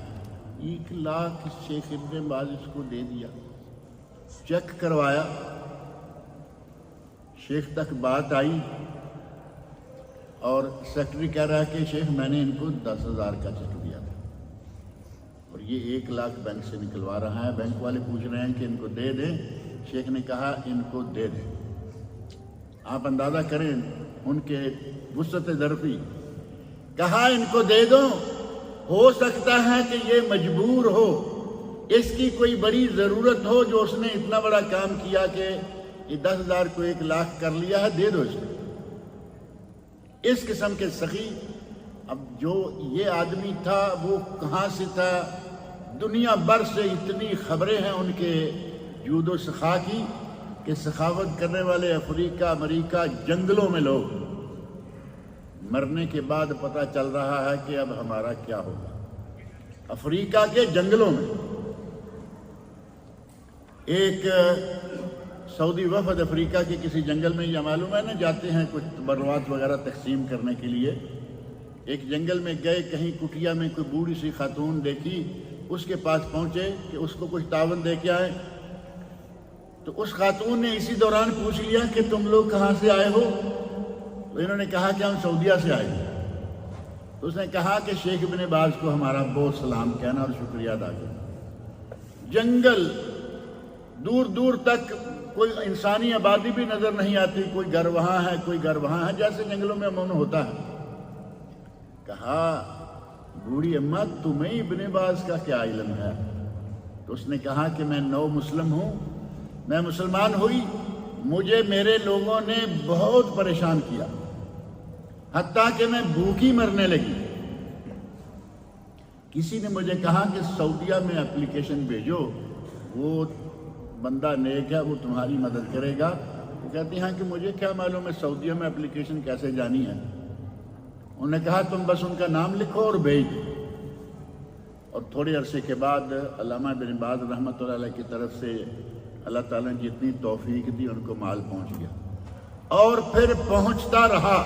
1 لاکھ شیخ ابن باز اس کو دے دیا۔ چیک کروایا، شیخ تک بات آئی اور سیکرٹری کہہ رہا ہے کہ شیخ میں نے ان کو 10,000 کا چیک دیا تھا اور یہ 1 لاکھ بینک سے نکلوا رہا ہے۔ بینک والے پوچھ رہے ہیں کہ ان کو دے دیں۔ شیخ نے کہا ان کو دے دیں۔ آپ اندازہ کریں ان کے وسعت ظرفی، کہا ان کو دے دو، ہو سکتا ہے کہ یہ مجبور ہو، اس کی کوئی بڑی ضرورت ہو جو اس نے اتنا بڑا کام کیا کہ یہ 10,000 کو 1 لاکھ کر لیا ہے، دے دو اس کو۔ اس قسم کے سخی۔ اب جو یہ آدمی تھا وہ کہاں سے تھا؟ دنیا بھر سے اتنی خبریں ہیں ان کے جود و سخا کی کہ سخاوت کرنے والے افریقہ، امریکہ، جنگلوں میں لوگ، مرنے کے بعد پتہ چل رہا ہے کہ اب ہمارا کیا ہوگا۔ افریقہ کے جنگلوں میں ایک سعودی وفد افریقہ کے کسی جنگل میں، یہ معلوم ہے نا جاتے ہیں کچھ تبرعات وغیرہ تقسیم کرنے کے لیے، ایک جنگل میں گئے، کہیں کٹیا میں کوئی بوڑھی سی خاتون دیکھی، اس کے پاس پہنچے کہ اس کو کچھ تعاون دے کے آئے، تو اس خاتون نے اسی دوران پوچھ لیا کہ تم لوگ کہاں سے آئے ہو؟ تو انہوں نے کہا کہ ہم سعودیہ سے آئے ہیں۔ تو اس نے کہا کہ شیخ ابن باز کو ہمارا بہت سلام کہنا اور شکریہ ادا کرنا۔ جنگل دور دور تک کوئی انسانی آبادی بھی نظر نہیں آتی، کوئی گھر وہاں ہے، کوئی گھر وہاں ہے، جیسے جنگلوں میں عموماً ہوتا ہے۔ کہا بوڑھی اماں تمہیں ابن باز کا کیا علم ہے؟ تو اس نے کہا کہ میں نو مسلم ہوں، میں مسلمان ہوئی، مجھے میرے لوگوں نے بہت پریشان کیا، حتیٰ کہ میں بھوکی مرنے لگی۔ کسی نے مجھے کہا کہ سعودیہ میں اپلیکیشن بھیجو، وہ بندہ نیک ہے، وہ تمہاری مدد کرے گا۔ وہ کہتی ہیں کہ مجھے کیا معلوم ہے سعودیہ میں اپلیکیشن کیسے جانی ہے۔ انہوں نے کہا تم بس ان کا نام لکھو اور بھیج دو۔ اور تھوڑے عرصے کے بعد علامہ بن باز رحمۃ اللہ علیہ کی طرف سے اللہ تعالیٰ نے جتنی توفیق دی ان کو مال پہنچ گیا، اور پھر پہنچتا رہا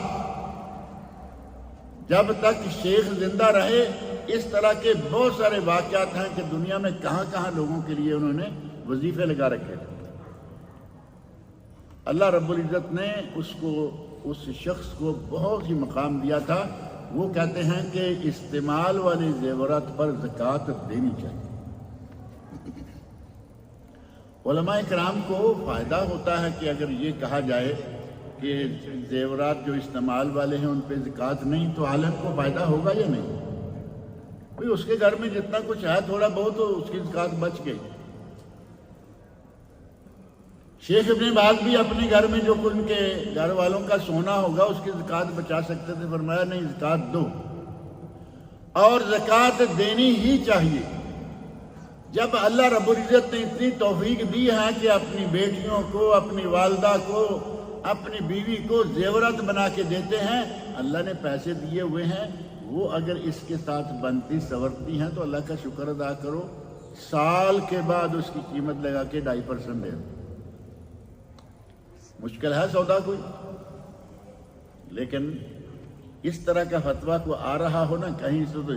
جب تک شیخ زندہ رہے۔ اس طرح کے بہت سارے واقعات ہیں کہ دنیا میں کہاں کہاں لوگوں کے لیے انہوں نے وظیفے لگا رکھے تھے۔ اللہ رب العزت نے اس شخص کو بہت ہی مقام دیا تھا۔ وہ کہتے ہیں کہ استعمال والے زیورات پر زکوٰۃ دینی چاہیے۔ علماء کرام کو فائدہ ہوتا ہے کہ اگر یہ کہا جائے کہ زیورات جو استعمال والے ہیں ان پہ زکوٰۃ نہیں، تو عالم کو فائدہ ہوگا یا نہیں؟ بھئی اس کے گھر میں جتنا کچھ ہے تھوڑا بہت تو اس کی زکوٰۃ بچ گئی۔ شیخ ابن باز بھی اپنے گھر میں جو ان کے گھر والوں کا سونا ہوگا اس کی زکوٰۃ بچا سکتے تھے، فرمایا نہیں زکوٰۃ دو، اور زکوٰۃ دینی ہی چاہیے۔ جب اللہ رب العزت نے اتنی توفیق دی ہے کہ اپنی بیٹیوں کو، اپنی والدہ کو، اپنی بیوی کو زیورات بنا کے دیتے ہیں، اللہ نے پیسے دیے ہوئے ہیں، وہ اگر اس کے ساتھ بنتی سورتی ہیں تو اللہ کا شکر ادا کرو، سال کے بعد اس کی قیمت لگا کے 2.5% دے دو۔ مشکل ہے سودا کوئی، لیکن اس طرح کا فتویٰ کو آ رہا ہو نا کہیں سے تو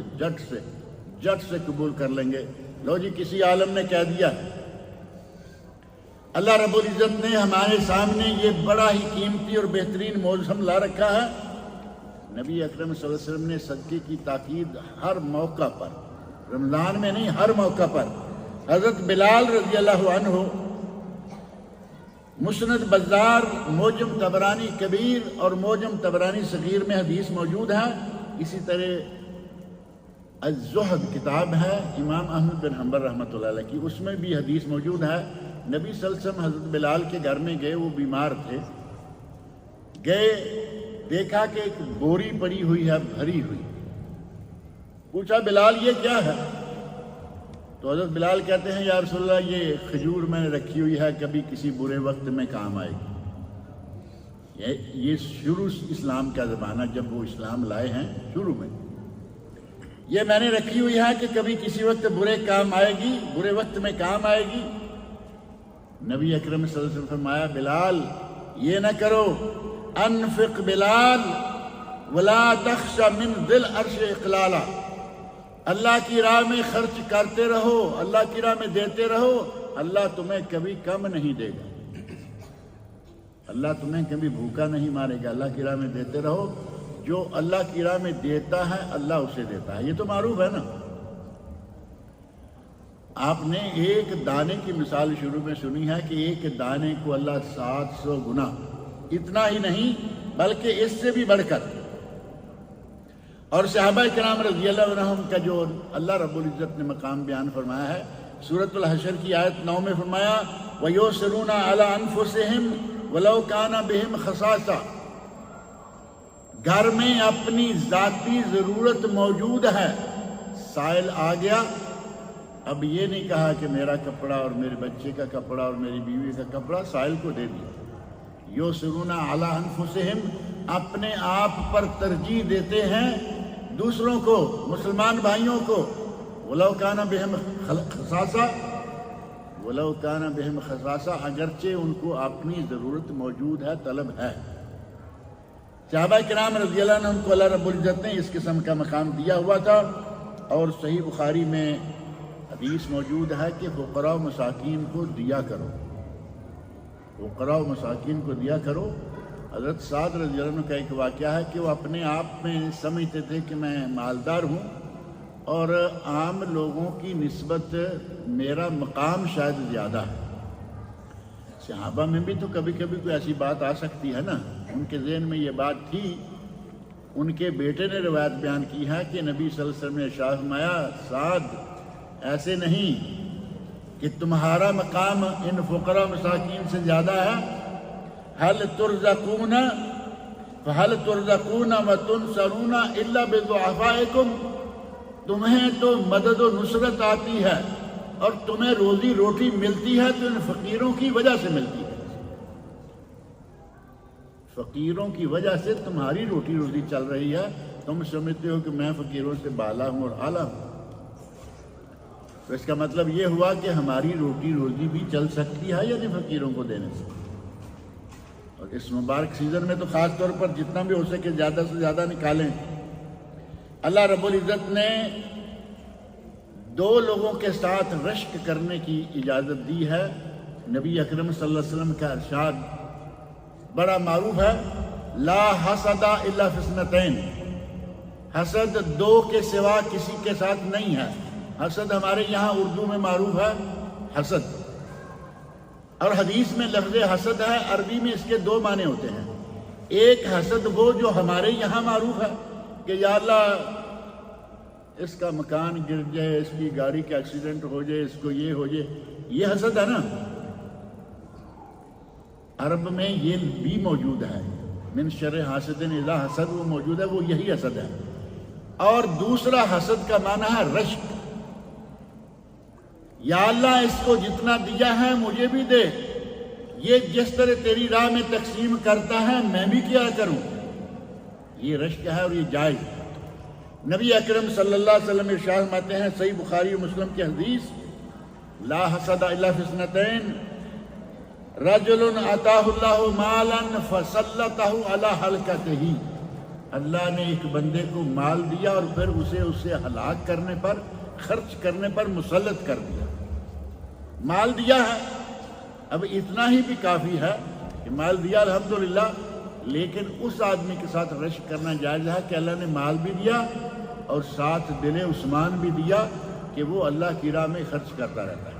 جٹ سے قبول کر لیں گے. لو جی کسی عالم نے کہہ دیا. اللہ رب العزت نے ہمارے سامنے یہ بڑا ہی قیمتی اور بہترین موسم لا رکھا ہے. نبی اکرم صلی اللہ علیہ وسلم نے صدقے کی تاکید ہر موقع پر، رمضان میں نہیں ہر موقع پر. حضرت بلال رضی اللہ عنہ، مسند بزار، موجم طبرانی کبیر اور موجم طبرانی صغیر میں حدیث موجود ہے. اسی طرح الزہد کتاب ہے امام احمد بن حنبل رحمۃ اللہ علیہ کی، اس میں بھی حدیث موجود ہے. نبی صلی اللہ علیہ وسلم حضرت بلال کے گھر میں گئے، وہ بیمار تھے. گئے، دیکھا کہ ایک بوری پڑی ہوئی ہے بھری ہوئی. پوچھا بلال یہ کیا ہے؟ تو حضرت بلال کہتے ہیں یا رسول اللہ یہ کھجور میں نے رکھی ہوئی ہے، کبھی کسی برے وقت میں کام آئے گی. یہ شروع اسلام کا زمانہ جب وہ اسلام لائے ہیں، شروع میں یہ میں نے رکھی ہوئی ہے کہ کبھی کسی وقت برے کام آئے گی، برے وقت میں کام آئے گی. نبی اکرم صلی اللہ علیہ وسلم فرمایا بلال یہ نہ کرو، انفق بلال ولا تخش من ذی العرش اقلالا. اللہ کی راہ میں خرچ کرتے رہو، اللہ کی راہ میں دیتے رہو، اللہ تمہیں کبھی کم نہیں دے گا. اللہ تمہیں کبھی بھوکا نہیں مارے گا. اللہ کی راہ میں دیتے رہو. جو اللہ کی راہ میں دیتا ہے اللہ اسے دیتا ہے. یہ تو معروف ہے نا. آپ نے ایک دانے کی مثال شروع میں سنی ہے کہ ایک دانے کو اللہ 700 گنا، اتنا ہی نہیں بلکہ اس سے بھی بڑھ کر. اور صحابہ کرام رضی اللہ عنہم کا جو اللہ رب العزت نے مقام بیان فرمایا ہے، سورۃ الحشر کی آیت 9 میں فرمایا وَيُؤْثِرُونَ عَلَىٰ أَنفُسِهِمْ وَلَوْ كَانَ بِهِمْ خَصَاصَةٌ. گھر میں اپنی ذاتی ضرورت موجود ہے، سائل آ گیا، اب یہ نہیں کہا کہ میرا کپڑا اور میرے بچے کا کپڑا اور میری بیوی کا کپڑا، سائل کو دے دیا. یُؤْثِرُونَ عَلَىٰ أَنفُسِهِمْ، اپنے آپ پر ترجیح دیتے ہیں دوسروں کو، مسلمان بھائیوں کو. وَلَوْ كَانَ بِهِمْ خَصَاصَةٌ، وَلَوْ كَانَ بِهِمْ خَصَاصَةٌ، اگرچہ ان کو اپنی ضرورت موجود ہے، طلب ہے. صحابہ کرام رضی اللہ عنہم کو اللہ رب العزت نے اس قسم کا مقام دیا ہوا تھا. اور صحیح بخاری میں حدیث موجود ہے کہ فقراء و مساکین کو دیا کرو، فقراء و مساکین کو دیا کرو. حضرت سعد رضی اللہ عنہ کا ایک واقعہ ہے کہ وہ اپنے آپ میں سمجھتے تھے کہ میں مالدار ہوں اور عام لوگوں کی نسبت میرا مقام شاید زیادہ ہے. صحابہ میں بھی تو کبھی کبھی کوئی ایسی بات آ سکتی ہے نا. ان کے ذہن میں یہ بات تھی. ان کے بیٹے نے روایت بیان کی ہے کہ نبی صلی اللہ علیہ وسلم نے ارشاد فرمایا سعد ایسے نہیں کہ تمہارا مقام ان فقراء مساکین سے زیادہ ہے. هل ترزقون فهل ترزقون وتنصرون الا بضعفائكم، تمہیں تو مدد و نصرت آتی ہے اور تمہیں روزی روٹی ملتی ہے تو ان فقیروں کی وجہ سے ملتی ہے. فقیروں کی وجہ سے تمہاری روٹی روزی چل رہی ہے. تم سمجھتے ہو کہ میں فقیروں سے بالا ہوں اور اعلیٰ ہوں. تو اس کا مطلب یہ ہوا کہ ہماری روٹی روزی بھی چل سکتی ہے یعنی فقیروں کو دینے سے. اور اس مبارک سیزن میں تو خاص طور پر جتنا بھی ہو سکے زیادہ سے زیادہ نکالیں. اللہ رب العزت نے 2 لوگوں کے ساتھ رشک کرنے کی اجازت دی ہے. نبی اکرم صلی اللہ علیہ وسلم کا ارشاد بڑا معروف ہے، لا حسد الا فی اثنتین، حسد 2 کے سوا کسی کے ساتھ نہیں ہے. حسد ہمارے یہاں اردو میں معروف ہے حسد، اور حدیث میں لفظ حسد ہے، عربی میں اس کے 2 معنی ہوتے ہیں. ایک حسد وہ جو ہمارے یہاں معروف ہے کہ یا اللہ اس کا مکان گر جائے، اس کی گاڑی کا ایکسیڈنٹ ہو جائے، اس کو یہ ہو جائے، یہ حسد ہے نا. عرب میں یہ بھی موجود ہے، من شر حاسد اذا حسد، وہ موجود ہے، وہ یہی حسد ہے. اور دوسرا حسد کا معنی ہے رشک. یا اللہ اس کو جتنا دیا ہے مجھے بھی دے، یہ جس طرح تیری راہ میں تقسیم کرتا ہے میں بھی کیا کروں. یہ رشک ہے اور یہ جائز. نبی اکرم صلی اللہ علیہ وسلم ارشاد فرماتے ہیں صحیح بخاری و مسلم کی حدیث، لا حسد الا فی اثنتین، رجل آتاہ اللہ مالا فسلطہ علی حلقتہ، اللہ نے ایک بندے کو مال دیا اور پھر اسے ہلاک کرنے پر، خرچ کرنے پر مسلط کر دیا۔ مال دیا ہے، اب اتنا ہی بھی کافی ہے کہ مال دیا الحمدللہ، لیکن اس آدمی کے ساتھ رشک کرنا جائز ہے کہ اللہ نے مال بھی دیا اور ساتھ دل عثمان بھی دیا کہ وہ اللہ کی راہ میں خرچ کرتا رہتا ہے۔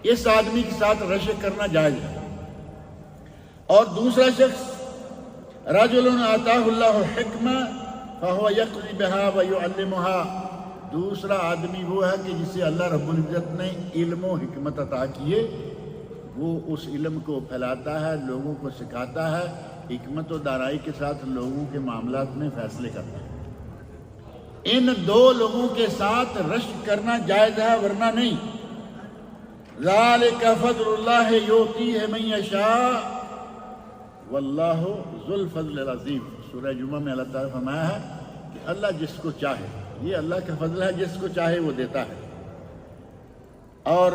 اس آدمی کے ساتھ رشک کرنا جائز ہے۔ اور دوسرا شخص رجل آتاہ اللہ حکمہ فہو یقضی بہا ویعلمہا، دوسرا آدمی وہ ہے کہ جسے اللہ رب العزت نے علم و حکمت عطا کیے، وہ اس علم کو پھیلاتا ہے، لوگوں کو سکھاتا ہے، حکمت و دانائی کے ساتھ لوگوں کے معاملات میں فیصلے کرتا ہے۔ ان دو لوگوں کے ساتھ رشک کرنا جائز ہے، ورنہ نہیں۔ ذالک فضل اللہ یؤتیہ من یشاء واللہ ذو الفضل العظیم، سورہ جمعہ میں اللہ تعالیٰ فرمایا ہے کہ اللہ جس کو چاہے، یہ اللہ کا فضل ہے، جس کو چاہے وہ دیتا ہے۔ اور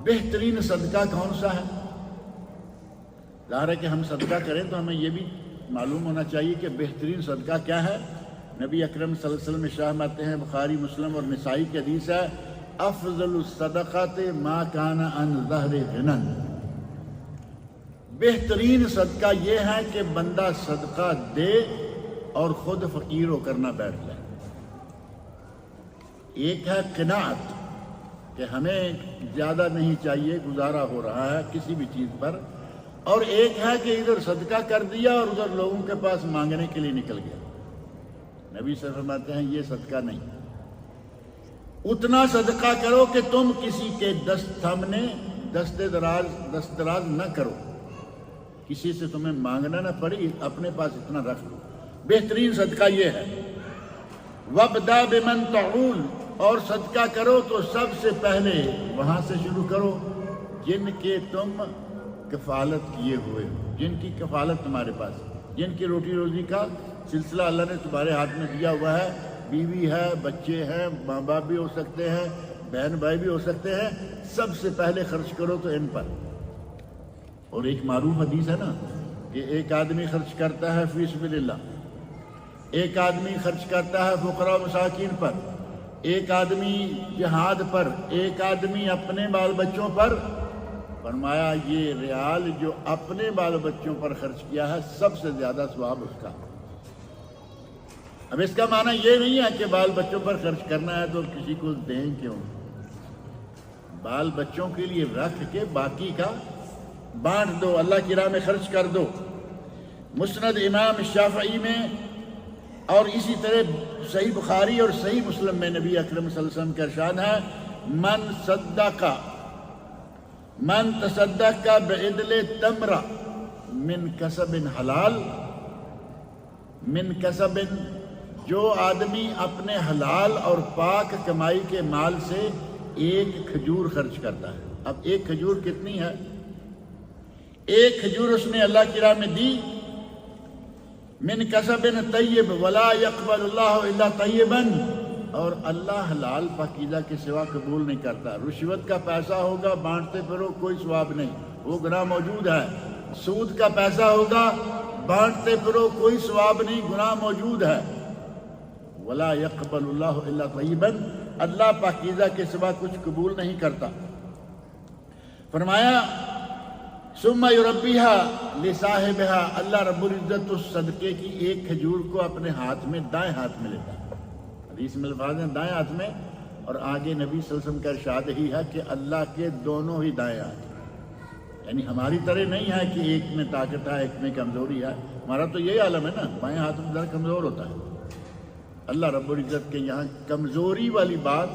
بہترین صدقہ کون سا ہے؟ ظاہر ہے کہ ہم صدقہ کریں تو ہمیں یہ بھی معلوم ہونا چاہیے کہ بہترین صدقہ کیا ہے۔ نبی اکرم صلی اللہ علیہ وسلم ارشاد آتے ہیں، بخاری مسلم اور نسائی کی حدیث ہے، افضل الصدقات ما کان عن ظہر غنی، بہترین صدقہ یہ ہے کہ بندہ صدقہ دے اور خود فقیر ہو کرنا بیٹھ جائے۔ ایک ہے قناعت کہ ہمیں زیادہ نہیں چاہیے، گزارا ہو رہا ہے کسی بھی چیز پر، اور ایک ہے کہ ادھر صدقہ کر دیا اور ادھر لوگوں کے پاس مانگنے کے لیے نکل گیا۔ نبی صلی اللہ علیہ وسلم فرماتے ہیں یہ صدقہ نہیں، اتنا صدقہ کرو کہ تم کسی کے سامنے دستدراز نہ کرو، کسی سے تمہیں مانگنا نہ پڑے، اپنے پاس اتنا رکھ لو۔ بہترین صدقہ یہ ہے۔ وَابْدَأْ بِمَنْ تَعُولُ، اور صدقہ کرو تو سب سے پہلے وہاں سے شروع کرو جن کے تم کفالت کیے ہوئے ہو، جن کی کفالت تمہارے پاس، جن کی روٹی روزی کا سلسلہ اللہ نے تمہارے ہاتھ میں دیا ہوا ہے، بیوی ہے، بچے ہیں، ماں باپ بھی ہو سکتے ہیں، بہن بھائی بھی ہو سکتے ہیں، سب سے پہلے خرچ کرو تو ان پر۔ اور ایک معروف حدیث ہے نا کہ ایک آدمی خرچ کرتا ہے فی سبیل اللہ، ایک آدمی خرچ کرتا ہے فقراء و مساکین پر، ایک آدمی جہاد پر، ایک آدمی اپنے بال بچوں پر۔ فرمایا یہ ریال جو اپنے بال بچوں پر خرچ کیا ہے سب سے زیادہ ثواب اس کا۔ اب اس کا معنی یہ نہیں ہے کہ بال بچوں پر خرچ کرنا ہے تو کسی کو دیں کیوں، بال بچوں کے لیے رکھ کے باقی کا بانٹ دو، اللہ کی راہ میں خرچ کر دو۔ مسند امام شافعی میں اور اسی طرح صحیح بخاری اور صحیح مسلم میں نبی اکرم صلی اللہ علیہ وسلم کا ارشاد ہے، من تصدق بعدل تمرہ من کسب حلال، من کسب، جو آدمی اپنے حلال اور پاک کمائی کے مال سے ایک کھجور خرچ کرتا ہے۔ اب ایک کھجور کتنی ہے؟ ایک کھجور اس نے اللہ کی راہ میں دی، من کسب طیب ولا یقبل اللہ الا طیبا، اور اللہ حلال پاکیزہ کے سوا قبول نہیں کرتا۔ رشوت کا پیسہ ہوگا بانٹتے پھرو کوئی ثواب نہیں، وہ گناہ موجود ہے۔ سود کا پیسہ ہوگا بانٹتے پھرو کوئی ثواب نہیں، گناہ موجود ہے۔ ولا یقبل اللہ الا طیبا، اللہ پاکیزہ کے سوا کچھ قبول نہیں کرتا۔ فرمایا ثم یربیہا لصاحبہا، اللہ رب العزت اس صدقے کی ایک کھجور کو اپنے ہاتھ میں، دائیں ہاتھ میں لیتا ہے۔ حدیث میں الفاظ ہیں دائیں ہاتھ میں، اور آگے نبی صلی اللہ علیہ وسلم کا ارشاد ہی ہے کہ اللہ کے دونوں ہی دائیں ہاتھ، یعنی ہماری طرح نہیں ہے کہ ایک میں طاقت ہے ایک میں کمزوری ہے، ہمارا تو یہی عالم ہے نا، بائیں ہاتھ میں ذرا کمزور ہوتا ہے۔ اللہ رب العزت کے یہاں کمزوری والی بات،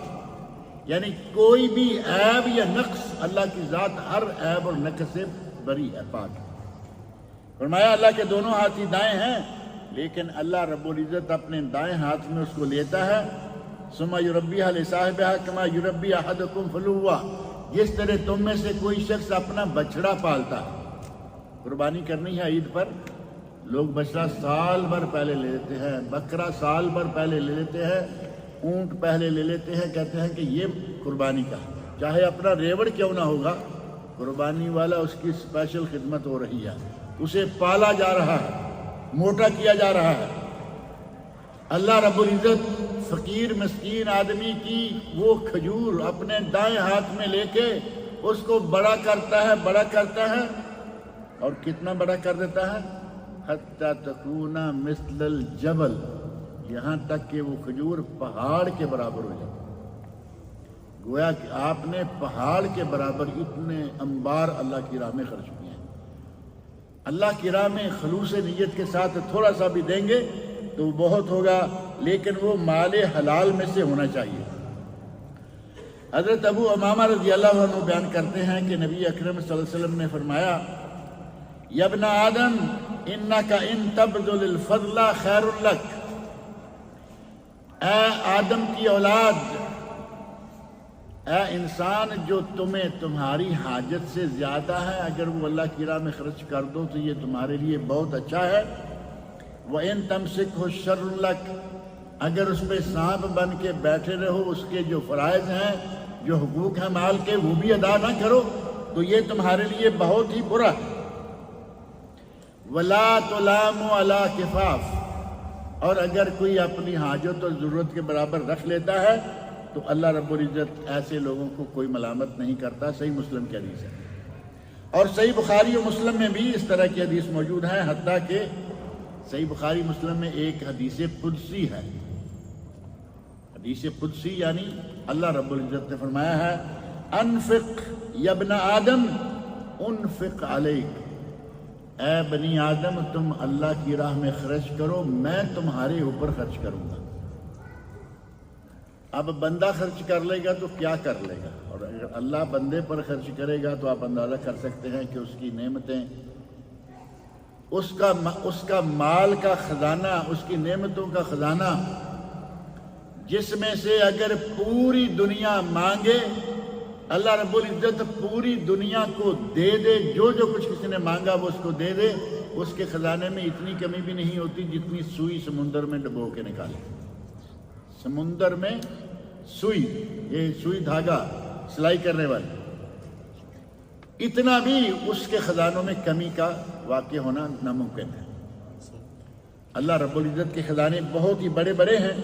یعنی کوئی بھی عیب یا نقص، اللہ کی ذات ہر عیب اور نقص سے بری ہے، پاک۔ فرمایا اللہ کے دونوں ہاتھ ہی دائیں ہیں، لیکن اللہ رب العزت اپنے دائیں ہاتھ میں اس کو لیتا ہے۔ ثم یربیہا لصاحبہا کما یربی احدکم فلوا، جس طرح تم میں سے کوئی شخص اپنا بچڑا پالتا ہے۔ قربانی کرنی ہے عید پر، لوگ بچڑا سال بھر پہلے لے لیتے ہیں، بکرا سال بھر پہلے لے لیتے ہیں، اونٹ پہلے لے لیتے ہیں، کہتے ہیں کہ یہ قربانی کا، چاہے اپنا ریوڑ کیوں نہ ہوگا، قربانی والا اس کی اسپیشل خدمت ہو رہی ہے، اسے پالا جا رہا ہے۔ موٹا کیا جا رہا ہے۔ اللہ رب العزت فقیر مسکین آدمی کی وہ کھجور اپنے دائیں ہاتھ میں لے کے اس کو بڑا کرتا ہے اور کتنا بڑا کر دیتا ہے؟ حتی تکون مثل الجبل، یہاں تک کہ وہ کھجور پہاڑ کے برابر ہو جائے۔ گویا کہ آپ نے پہاڑ کے برابر اتنے انبار اللہ کی راہ میں خرچ کیے ہیں۔ اللہ کی راہ میں خلوص نیت کے ساتھ تھوڑا سا بھی دیں گے تو بہت ہوگا، لیکن وہ مال حلال میں سے ہونا چاہیے۔ حضرت ابو امامہ رضی اللہ عنہ بیان کرتے ہیں کہ نبی اکرم صلی اللہ علیہ وسلم نے فرمایا، یا ابن آدم انک ان تبذل الفضل خیر لک، اے آدم کی اولاد، اے انسان، جو تمہیں تمہاری حاجت سے زیادہ ہے اگر وہ اللہ کی راہ میں خرچ کر دو تو یہ تمہارے لیے بہت اچھا ہے۔ وَإِن تَمْسِكْهُ شَرٌّ لَكَ، اگر اس پہ سانپ بن کے بیٹھے رہو، اس کے جو فرائض ہیں، جو حقوق ہیں مال کے، وہ بھی ادا نہ کرو تو یہ تمہارے لیے بہت ہی برا ہے۔ وَلَا تُلَامُ عَلَىٰ كِفَافٍ، اور اگر کوئی اپنی حاجت اور ضرورت کے برابر رکھ لیتا ہے تو اللہ رب العزت ایسے لوگوں کو کوئی ملامت نہیں کرتا۔ صحیح مسلم کی حدیث ہے، اور صحیح بخاری و مسلم میں بھی اس طرح کی حدیث موجود ہے، حتیٰ کہ صحیح بخاری مسلم میں ایک حدیث قدسی ہے۔ حدیث قدسی یعنی اللہ رب العزت نے فرمایا ہے، انفق یا ابن آدم انفق علیک، اے بنی آدم تم اللہ کی راہ میں خرچ کرو، میں تمہارے اوپر خرچ کروں گا۔ اب بندہ خرچ کر لے گا تو کیا کر لے گا، اور اگر اللہ بندے پر خرچ کرے گا تو آپ اندازہ کر سکتے ہیں کہ اس کی نعمتیں، اس کا مال کا خزانہ، اس کی نعمتوں کا خزانہ، جس میں سے اگر پوری دنیا مانگے، اللہ رب العزت پوری دنیا کو دے دے، جو کچھ کسی نے مانگا وہ اس کو دے دے، اس کے خزانے میں اتنی کمی بھی نہیں ہوتی جتنی سوئی سمندر میں ڈبو کے نکالے۔ سمندر میں سوئی، یہ سوئی دھاگا سلائی کرنے والی، اتنا بھی اس کے خزانوں میں کمی کا واقع ہونا ناممکن ہے۔ اللہ رب العزت کے خزانے بہت ہی بڑے بڑے ہیں۔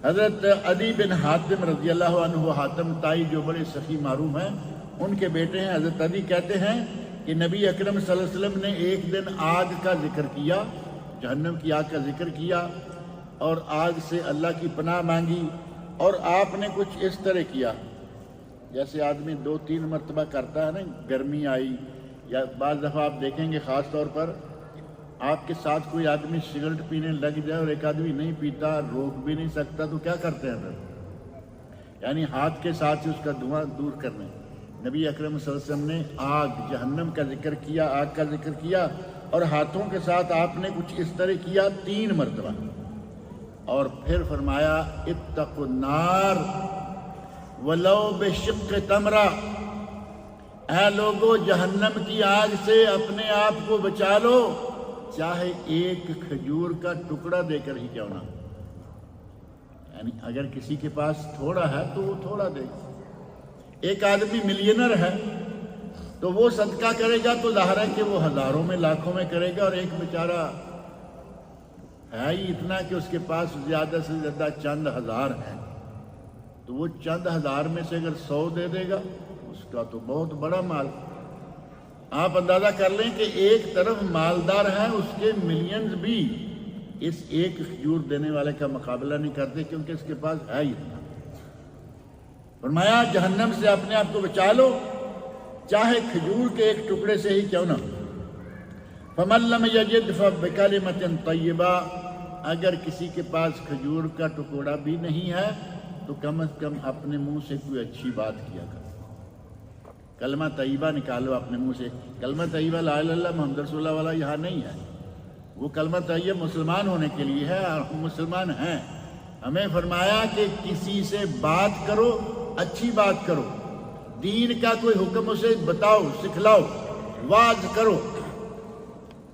حضرت عدی بن حاتم رضی اللہ عنہ، حاتم تائی جو بڑے سخی معروف ہیں، ان کے بیٹے ہیں۔ حضرت عدی کہتے ہیں کہ نبی اکرم صلی اللہ علیہ وسلم نے ایک دن آگ کا ذکر کیا، جہنم کی آگ کا ذکر کیا اور آگ سے اللہ کی پناہ مانگی، اور آپ نے کچھ اس طرح کیا جیسے آدمی 2-3 مرتبہ کرتا ہے نا، گرمی آئی یا بعض دفعہ آپ دیکھیں گے خاص طور پر آپ کے ساتھ کوئی آدمی سگریٹ پینے لگ جائے اور ایک آدمی نہیں پیتا، روک بھی نہیں سکتا، تو کیا کرتے ہیں پھر؟ یعنی ہاتھ کے ساتھ ہی اس کا دھواں دور کرنے۔ نبی اکرم صلی اللہ علیہ وسلم نے آگ، جہنم کا ذکر کیا، آگ کا ذکر کیا، اور ہاتھوں کے ساتھ آپ نے کچھ اس طرح کیا 3 مرتبہ، اور پھر فرمایا اتقوا النار ولو بشق تمرہ، اے لوگو جہنم کی آگ سے اپنے آپ کو بچا لو، چاہے ایک کھجور کا ٹکڑا دے کر ہی کیوں نہ۔ یعنی اگر کسی کے پاس تھوڑا ہے تو وہ تھوڑا دے گا۔ ایک آدمی ملینر ہے تو وہ صدقہ کرے گا تو ظاہر ہے کہ وہ ہزاروں میں لاکھوں میں کرے گا، اور ایک بیچارہ ہے ہی اتنا کہ اس کے پاس زیادہ سے زیادہ چند ہزار ہیں، تو وہ چند ہزار میں سے اگر 100 دے دے گا اس کا تو بہت بڑا مال۔ آپ اندازہ کر لیں کہ ایک طرف مالدار ہیں، اس کے ملینز بھی اس ایک کھجور دینے والے کا مقابلہ نہیں کرتے، کیونکہ اس کے پاس ہے ہی اتنا۔ فرمایا جہنم سے اپنے آپ کو بچا لو، چاہے کھجور کے ایک ٹکڑے سے ہی کیوں نہ۔ فَمَن لَّمْ يَجِدْ فَبِكَلِمَةٍ طَيِّبَةٍ، اگر کسی کے پاس کھجور کا ٹکڑا بھی نہیں ہے تو کم از کم اپنے منہ سے کوئی اچھی بات کیا کرو، کلمہ طیبہ نکالو اپنے منہ سے۔ کلمہ طیبہ لا الہ الا اللہ محمد رسول اللہ والا یہاں نہیں ہے، وہ کلمہ طیبہ مسلمان ہونے کے لیے ہے، اور ہم مسلمان ہیں۔ ہمیں فرمایا کہ کسی سے بات کرو، اچھی بات کرو، دین کا کوئی حکم اسے بتاؤ، سکھلاؤ، واعظ کرو،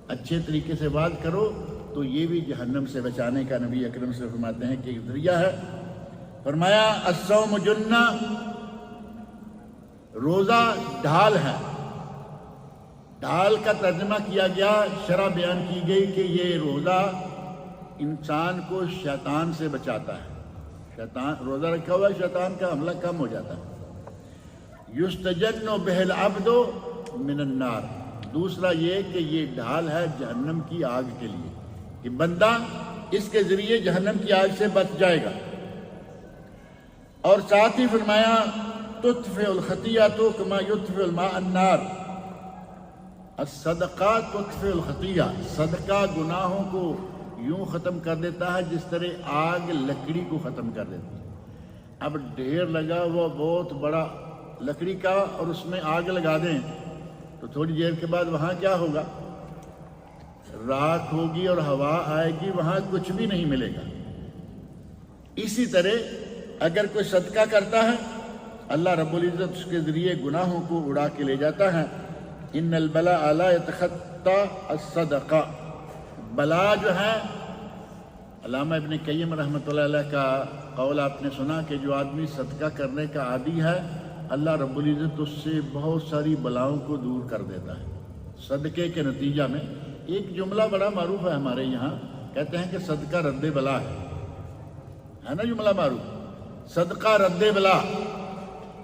اچھے طریقے سے واعظ کرو، تو یہ بھی جہنم سے بچانے کا نبی اکرم سے فرماتے ہیں کہ ایک ذریعہ ہے۔ فرمایا الصوم جنہ، روزہ ڈھال ہے، ڈھال کا ترجمہ کیا گیا، شرح بیان کی گئی کہ یہ روزہ انسان کو شیطان سے بچاتا ہے۔ شیطان روزہ رکھا ہوا ہے، شیطان کا حملہ کم ہو جاتا ہے۔ یستجن بہ العبد من النار، دوسرا یہ کہ یہ ڈھال ہے جہنم کی آگ کے لیے، کہ بندہ اس کے ذریعے جہنم کی آگ سے بچ جائے گا۔ اور ساتھ ہی فرمایا تطفئ الخطیئۃ کما یطفئ الماء النار، الصدقہ تطفئ الخطیہ، صدقہ گناہوں کو یوں ختم کر دیتا ہے جس طرح آگ لکڑی کو ختم کر دیتی ہے۔ اب ڈھیر لگا وہ بہت بڑا لکڑی کا اور اس میں آگ لگا دیں تو تھوڑی دیر کے بعد وہاں کیا ہوگا؟ راکھ ہوگی اور ہوا آئے گی، وہاں کچھ بھی نہیں ملے گا۔ اسی طرح اگر کوئی صدقہ کرتا ہے اللہ رب العزت اس کے ذریعے گناہوں کو اڑا کے لے جاتا ہے۔ ان البلاء لا يتخطى الصدقہ، بلا جو ہے، علامہ ابن قیم رحمۃ اللہ علیہ کا قول آپ نے سنا کہ جو آدمی صدقہ کرنے کا عادی ہے اللہ رب العزت اس سے بہت ساری بلاؤں کو دور کر دیتا ہے صدقے کے نتیجہ میں۔ ایک جملہ بڑا معروف ہے ہمارے یہاں، کہتے ہیں کہ صدقہ رد بلا ہے نا جملہ معروف، صدقہ رد بلا،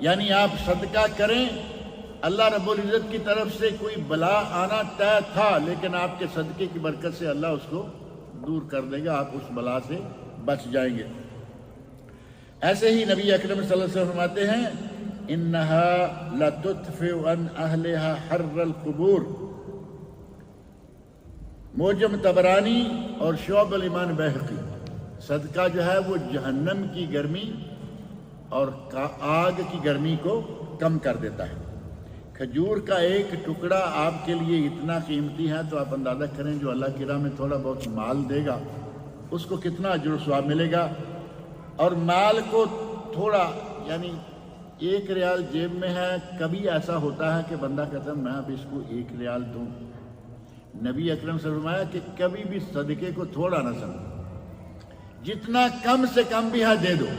یعنی آپ صدقہ کریں، اللہ رب العزت کی طرف سے کوئی بلا آنا طے تھا لیکن آپ کے صدقے کی برکت سے اللہ اس کو دور کر دے گا، آپ اس بلا سے بچ جائیں گے۔ ایسے ہی نبی اکرم صلی اللہ علیہ وسلم فرماتے ہیں انہا لتطفئ عن اہلہا حر القبور، موجم طبرانی اور شعب الایمان بیہقی، صدقہ جو ہے وہ جہنم کی گرمی اور آگ کی گرمی کو کم کر دیتا ہے۔ کھجور کا ایک ٹکڑا آپ کے لیے اتنا قیمتی ہے تو آپ اندازہ کریں جو اللہ کی راہ میں تھوڑا بہت مال دے گا اس کو کتنا اجر و ثواب ملے گا۔ اور مال کو تھوڑا، یعنی 1 ریال جیب میں ہے، کبھی ایسا ہوتا ہے کہ بندہ کہتا ہے میں اب اس کو 1 ریال دوں، نبی اکرم سے فرمایا کہ کبھی بھی صدقے کو تھوڑا نہ سمجھو، جتنا کم سے کم بھی ہے دے دو۔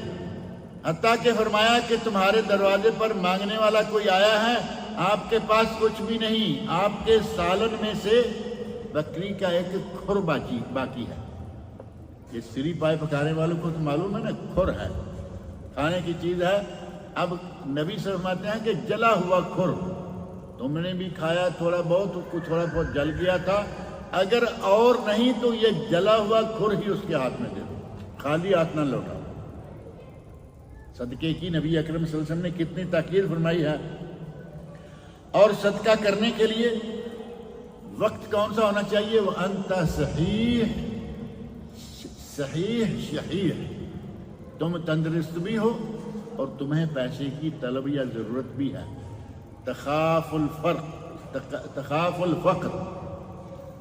حتیٰ کہ فرمایا کہ تمہارے دروازے پر مانگنے والا کوئی آیا ہے، آپ کے پاس کچھ بھی نہیں، آپ کے سالن میں سے بکری کا ایک کھر باقی ہے۔ یہ سری پائے پکانے والوں کو تو معلوم ہے نا، کھر ہے، کھانے کی چیز ہے۔ اب نبی سے فرماتے ہیں کہ جلا ہوا کھر تم نے بھی کھایا، تھوڑا بہت جل گیا تھا، اگر اور نہیں تو یہ جلا ہوا کھر ہی اس کے ہاتھ میں دے دو، خالی ہاتھ نہ لوٹاؤ۔ صدقے کی نبی اکرم صلی اللہ علیہ وسلم نے کتنی تاکید فرمائی ہے۔ اور صدقہ کرنے کے لیے وقت کون سا ہونا چاہیے؟ وَأَنْتَ صحیح شحیح، تم تندرست بھی ہو اور تمہیں پیسے کی طلب یا ضرورت بھی ہے۔ تخاف الفقر،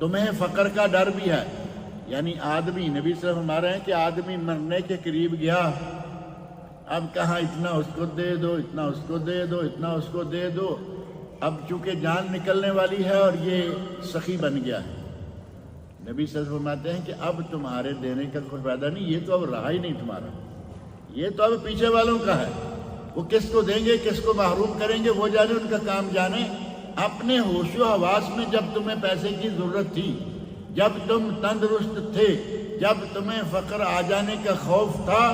تمہیں فقر کا ڈر بھی ہے، یعنی آدمی، نبی صلی اللہ علیہ وسلم فرما رہے ہیں کہ آدمی مرنے کے قریب گیا، اب کہاں اتنا اس کو دے دو، اتنا اس کو دے دو، اتنا اس کو دے دو، اب چونکہ جان نکلنے والی ہے اور یہ سخی بن گیا ہے۔ نبی صلی اللہ علیہ وسلم فرماتے ہیں کہ اب تمہارے دینے کا کوئی فائدہ نہیں، یہ تو اب رہا ہی نہیں تمہارا، یہ تو اب پیچھے والوں کا ہے، وہ کس کو دیں گے، کس کو محروم کریں گے، وہ جانے، ان کا کام جانے۔ اپنے ہوش و حواس میں جب تمہیں پیسے کی ضرورت تھی، جب تم تندرست تھے، جب تمہیں فقر آ جانے کا خوف تھا،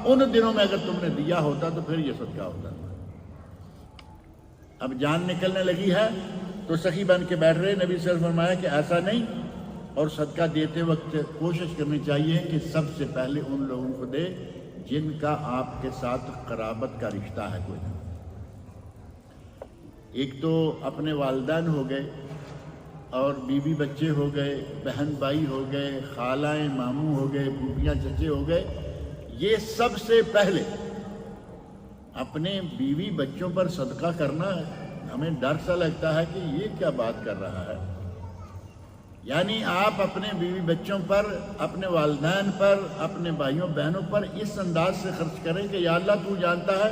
ان دنوں میں اگر تم نے دیا ہوتا تو پھر یہ صدقہ ہوتا۔ اب جان نکلنے لگی ہے تو سخی بن کے بیٹھ رہے۔ نبی صلی اللہ علیہ وسلم نے فرمایا کہ ایسا نہیں، اور صدقہ دیتے وقت کوشش کرنی چاہیے کہ سب سے پہلے ان لوگوں کو دے جن کا آپ کے ساتھ قرابت کا رشتہ ہے کوئی۔ ایک تو اپنے والدین ہو گئے اور بیوی بچے ہو گئے، بہن بھائی ہو گئے، خالائیں ماموں ہو گئے، پھوپھیاں چچے ہو گئے۔ یہ سب سے پہلے اپنے بیوی بچوں پر صدقہ کرنا، ہمیں ڈر سا لگتا ہے کہ یہ کیا بات کر رہا ہے، یعنی آپ اپنے بیوی بچوں پر، اپنے والدین پر، اپنے بھائیوں بہنوں پر اس انداز سے خرچ کریں کہ یا اللہ تو جانتا ہے۔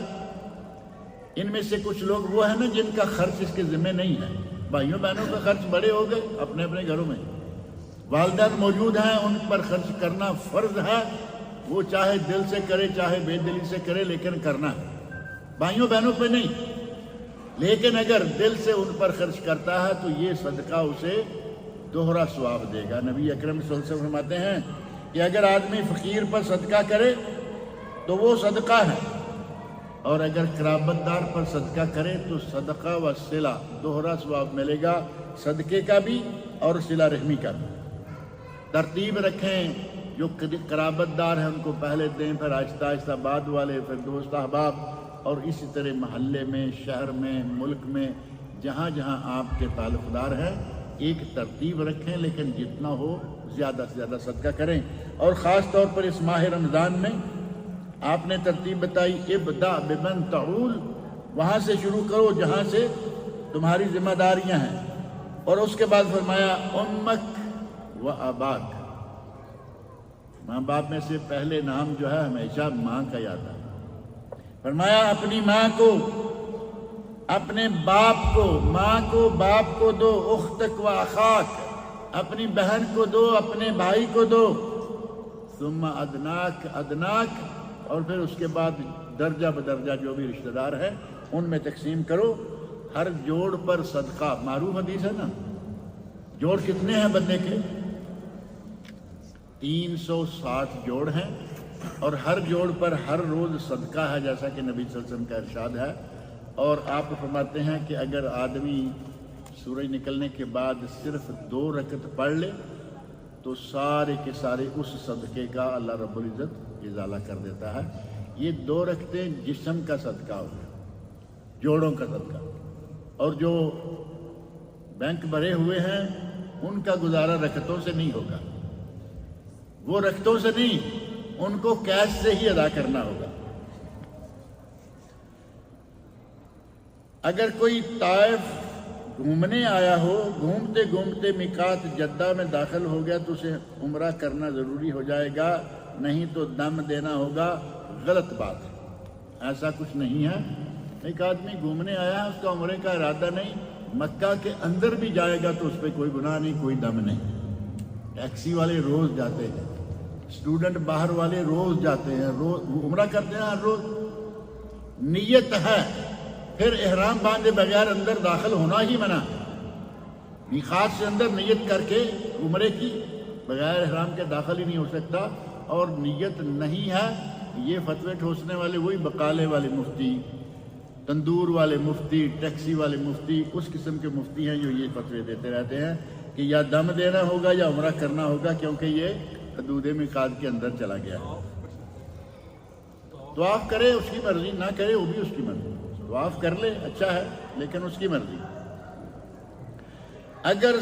ان میں سے کچھ لوگ وہ ہیں نا جن کا خرچ اس کے ذمہ نہیں ہے، بھائیوں بہنوں کا خرچ بڑے ہو گئے اپنے اپنے گھروں میں، والدین موجود ہیں، ان پر خرچ کرنا فرض ہے، وہ چاہے دل سے کرے چاہے بے دلی سے کرے، لیکن کرنا ہے، بھائیوں بہنوں پہ نہیں۔ لیکن اگر دل سے ان پر خرچ کرتا ہے تو یہ صدقہ اسے دوہرا ثواب دے گا۔ نبی اکرم صلی اللہ علیہ وسلم فرماتے ہیں کہ اگر آدمی فقیر پر صدقہ کرے تو وہ صدقہ ہے، اور اگر قرابت دار پر صدقہ کرے تو صدقہ و صلہ دوہرا ثواب ملے گا، صدقے کا بھی اور صلہ رحمی کا بھی۔ ترتیب رکھیں، جو قرابت دار ہیں ان کو پہلے دیں، پھر آہستہ آہستہ بعد والے، پھر دوست احباب، اور اسی طرح محلے میں، شہر میں، ملک میں، جہاں جہاں آپ کے تعلق دار ہیں ایک ترتیب رکھیں، لیکن جتنا ہو زیادہ سے زیادہ صدقہ کریں۔ اور خاص طور پر اس ماہ رمضان میں آپ نے ترتیب بتائی، ابدا بمن تعول، وہاں سے شروع کرو جہاں سے تمہاری ذمہ داریاں ہیں، اور اس کے بعد فرمایا امک و اباک، ماں باپ میں سے پہلے نام جو ہے ہمیشہ ماں کا یاد ہے۔ فرمایا اپنی ماں کو، اپنے باپ کو، ماں کو باپ کو دو، اختک و اخاک، اپنی بہن کو دو، اپنے بھائی کو دو، ثم ادناک ادناک، اور پھر اس کے بعد درجہ بدرجہ جو بھی رشتہ دار ہیں ان میں تقسیم کرو۔ ہر جوڑ پر صدقہ، معروف حدیث ہے نا، جوڑ کتنے ہیں بندے کے؟ 360 جوڑ ہیں، اور ہر جوڑ پر ہر روز صدقہ ہے، جیسا کہ نبی صلی اللہ علیہ وسلم کا ارشاد ہے۔ اور آپ فرماتے ہیں کہ اگر آدمی سورج نکلنے کے بعد صرف 2 رکعت پڑھ لے تو سارے کے سارے اس صدقے کا اللہ رب العزت ازالہ کر دیتا ہے۔ یہ 2 رکعتیں جسم کا صدقہ ہوگا، جوڑوں کا صدقہ، اور جو بینک بھرے ہوئے ہیں ان کا گزارا رکعتوں سے نہیں ہوگا، وہ رکعتوں سے نہیں، ان کو کیش سے ہی ادا کرنا ہوگا۔ اگر کوئی طائف گھومنے آیا ہو، گھومتے گھومتے میقات جدہ میں داخل ہو گیا تو اسے عمرہ کرنا ضروری ہو جائے گا، نہیں تو دم دینا ہوگا۔ غلط بات ہے، ایسا کچھ نہیں ہے۔ ایک آدمی گھومنے آیا ہے، اس کا عمرے کا ارادہ نہیں، مکہ کے اندر بھی جائے گا تو اس پہ کوئی گناہ نہیں، کوئی دم نہیں۔ ٹیکسی والے روز جاتے ہیں، اسٹوڈنٹ باہر والے روز جاتے ہیں، روز عمرہ کرتے ہیں، ہر روز نیت ہے، پھر احرام باندھے بغیر اندر داخل ہونا ہی منع ہے۔ میقات سے اندر نیت کر کے عمرے کی بغیر احرام کے داخل ہی نہیں ہو سکتا، اور نیت نہیں ہے۔ یہ فتوے ٹھوسنے والے وہی بقالے والے مفتی، تندور والے مفتی، ٹیکسی والے مفتی، اس قسم کے مفتی ہیں جو یہ فتوے دیتے رہتے ہیں کہ یا دم دینا ہوگا یا عمرہ کرنا ہوگا، کیونکہ یہ حدود میقات کے اندر چلا گیا ہے۔ طواف کرے اس کی مرضی، نہ کرے وہ بھی اس کی مرضی، طواف کر لے اچھا ہے لیکن اس کی مرضی۔ اگر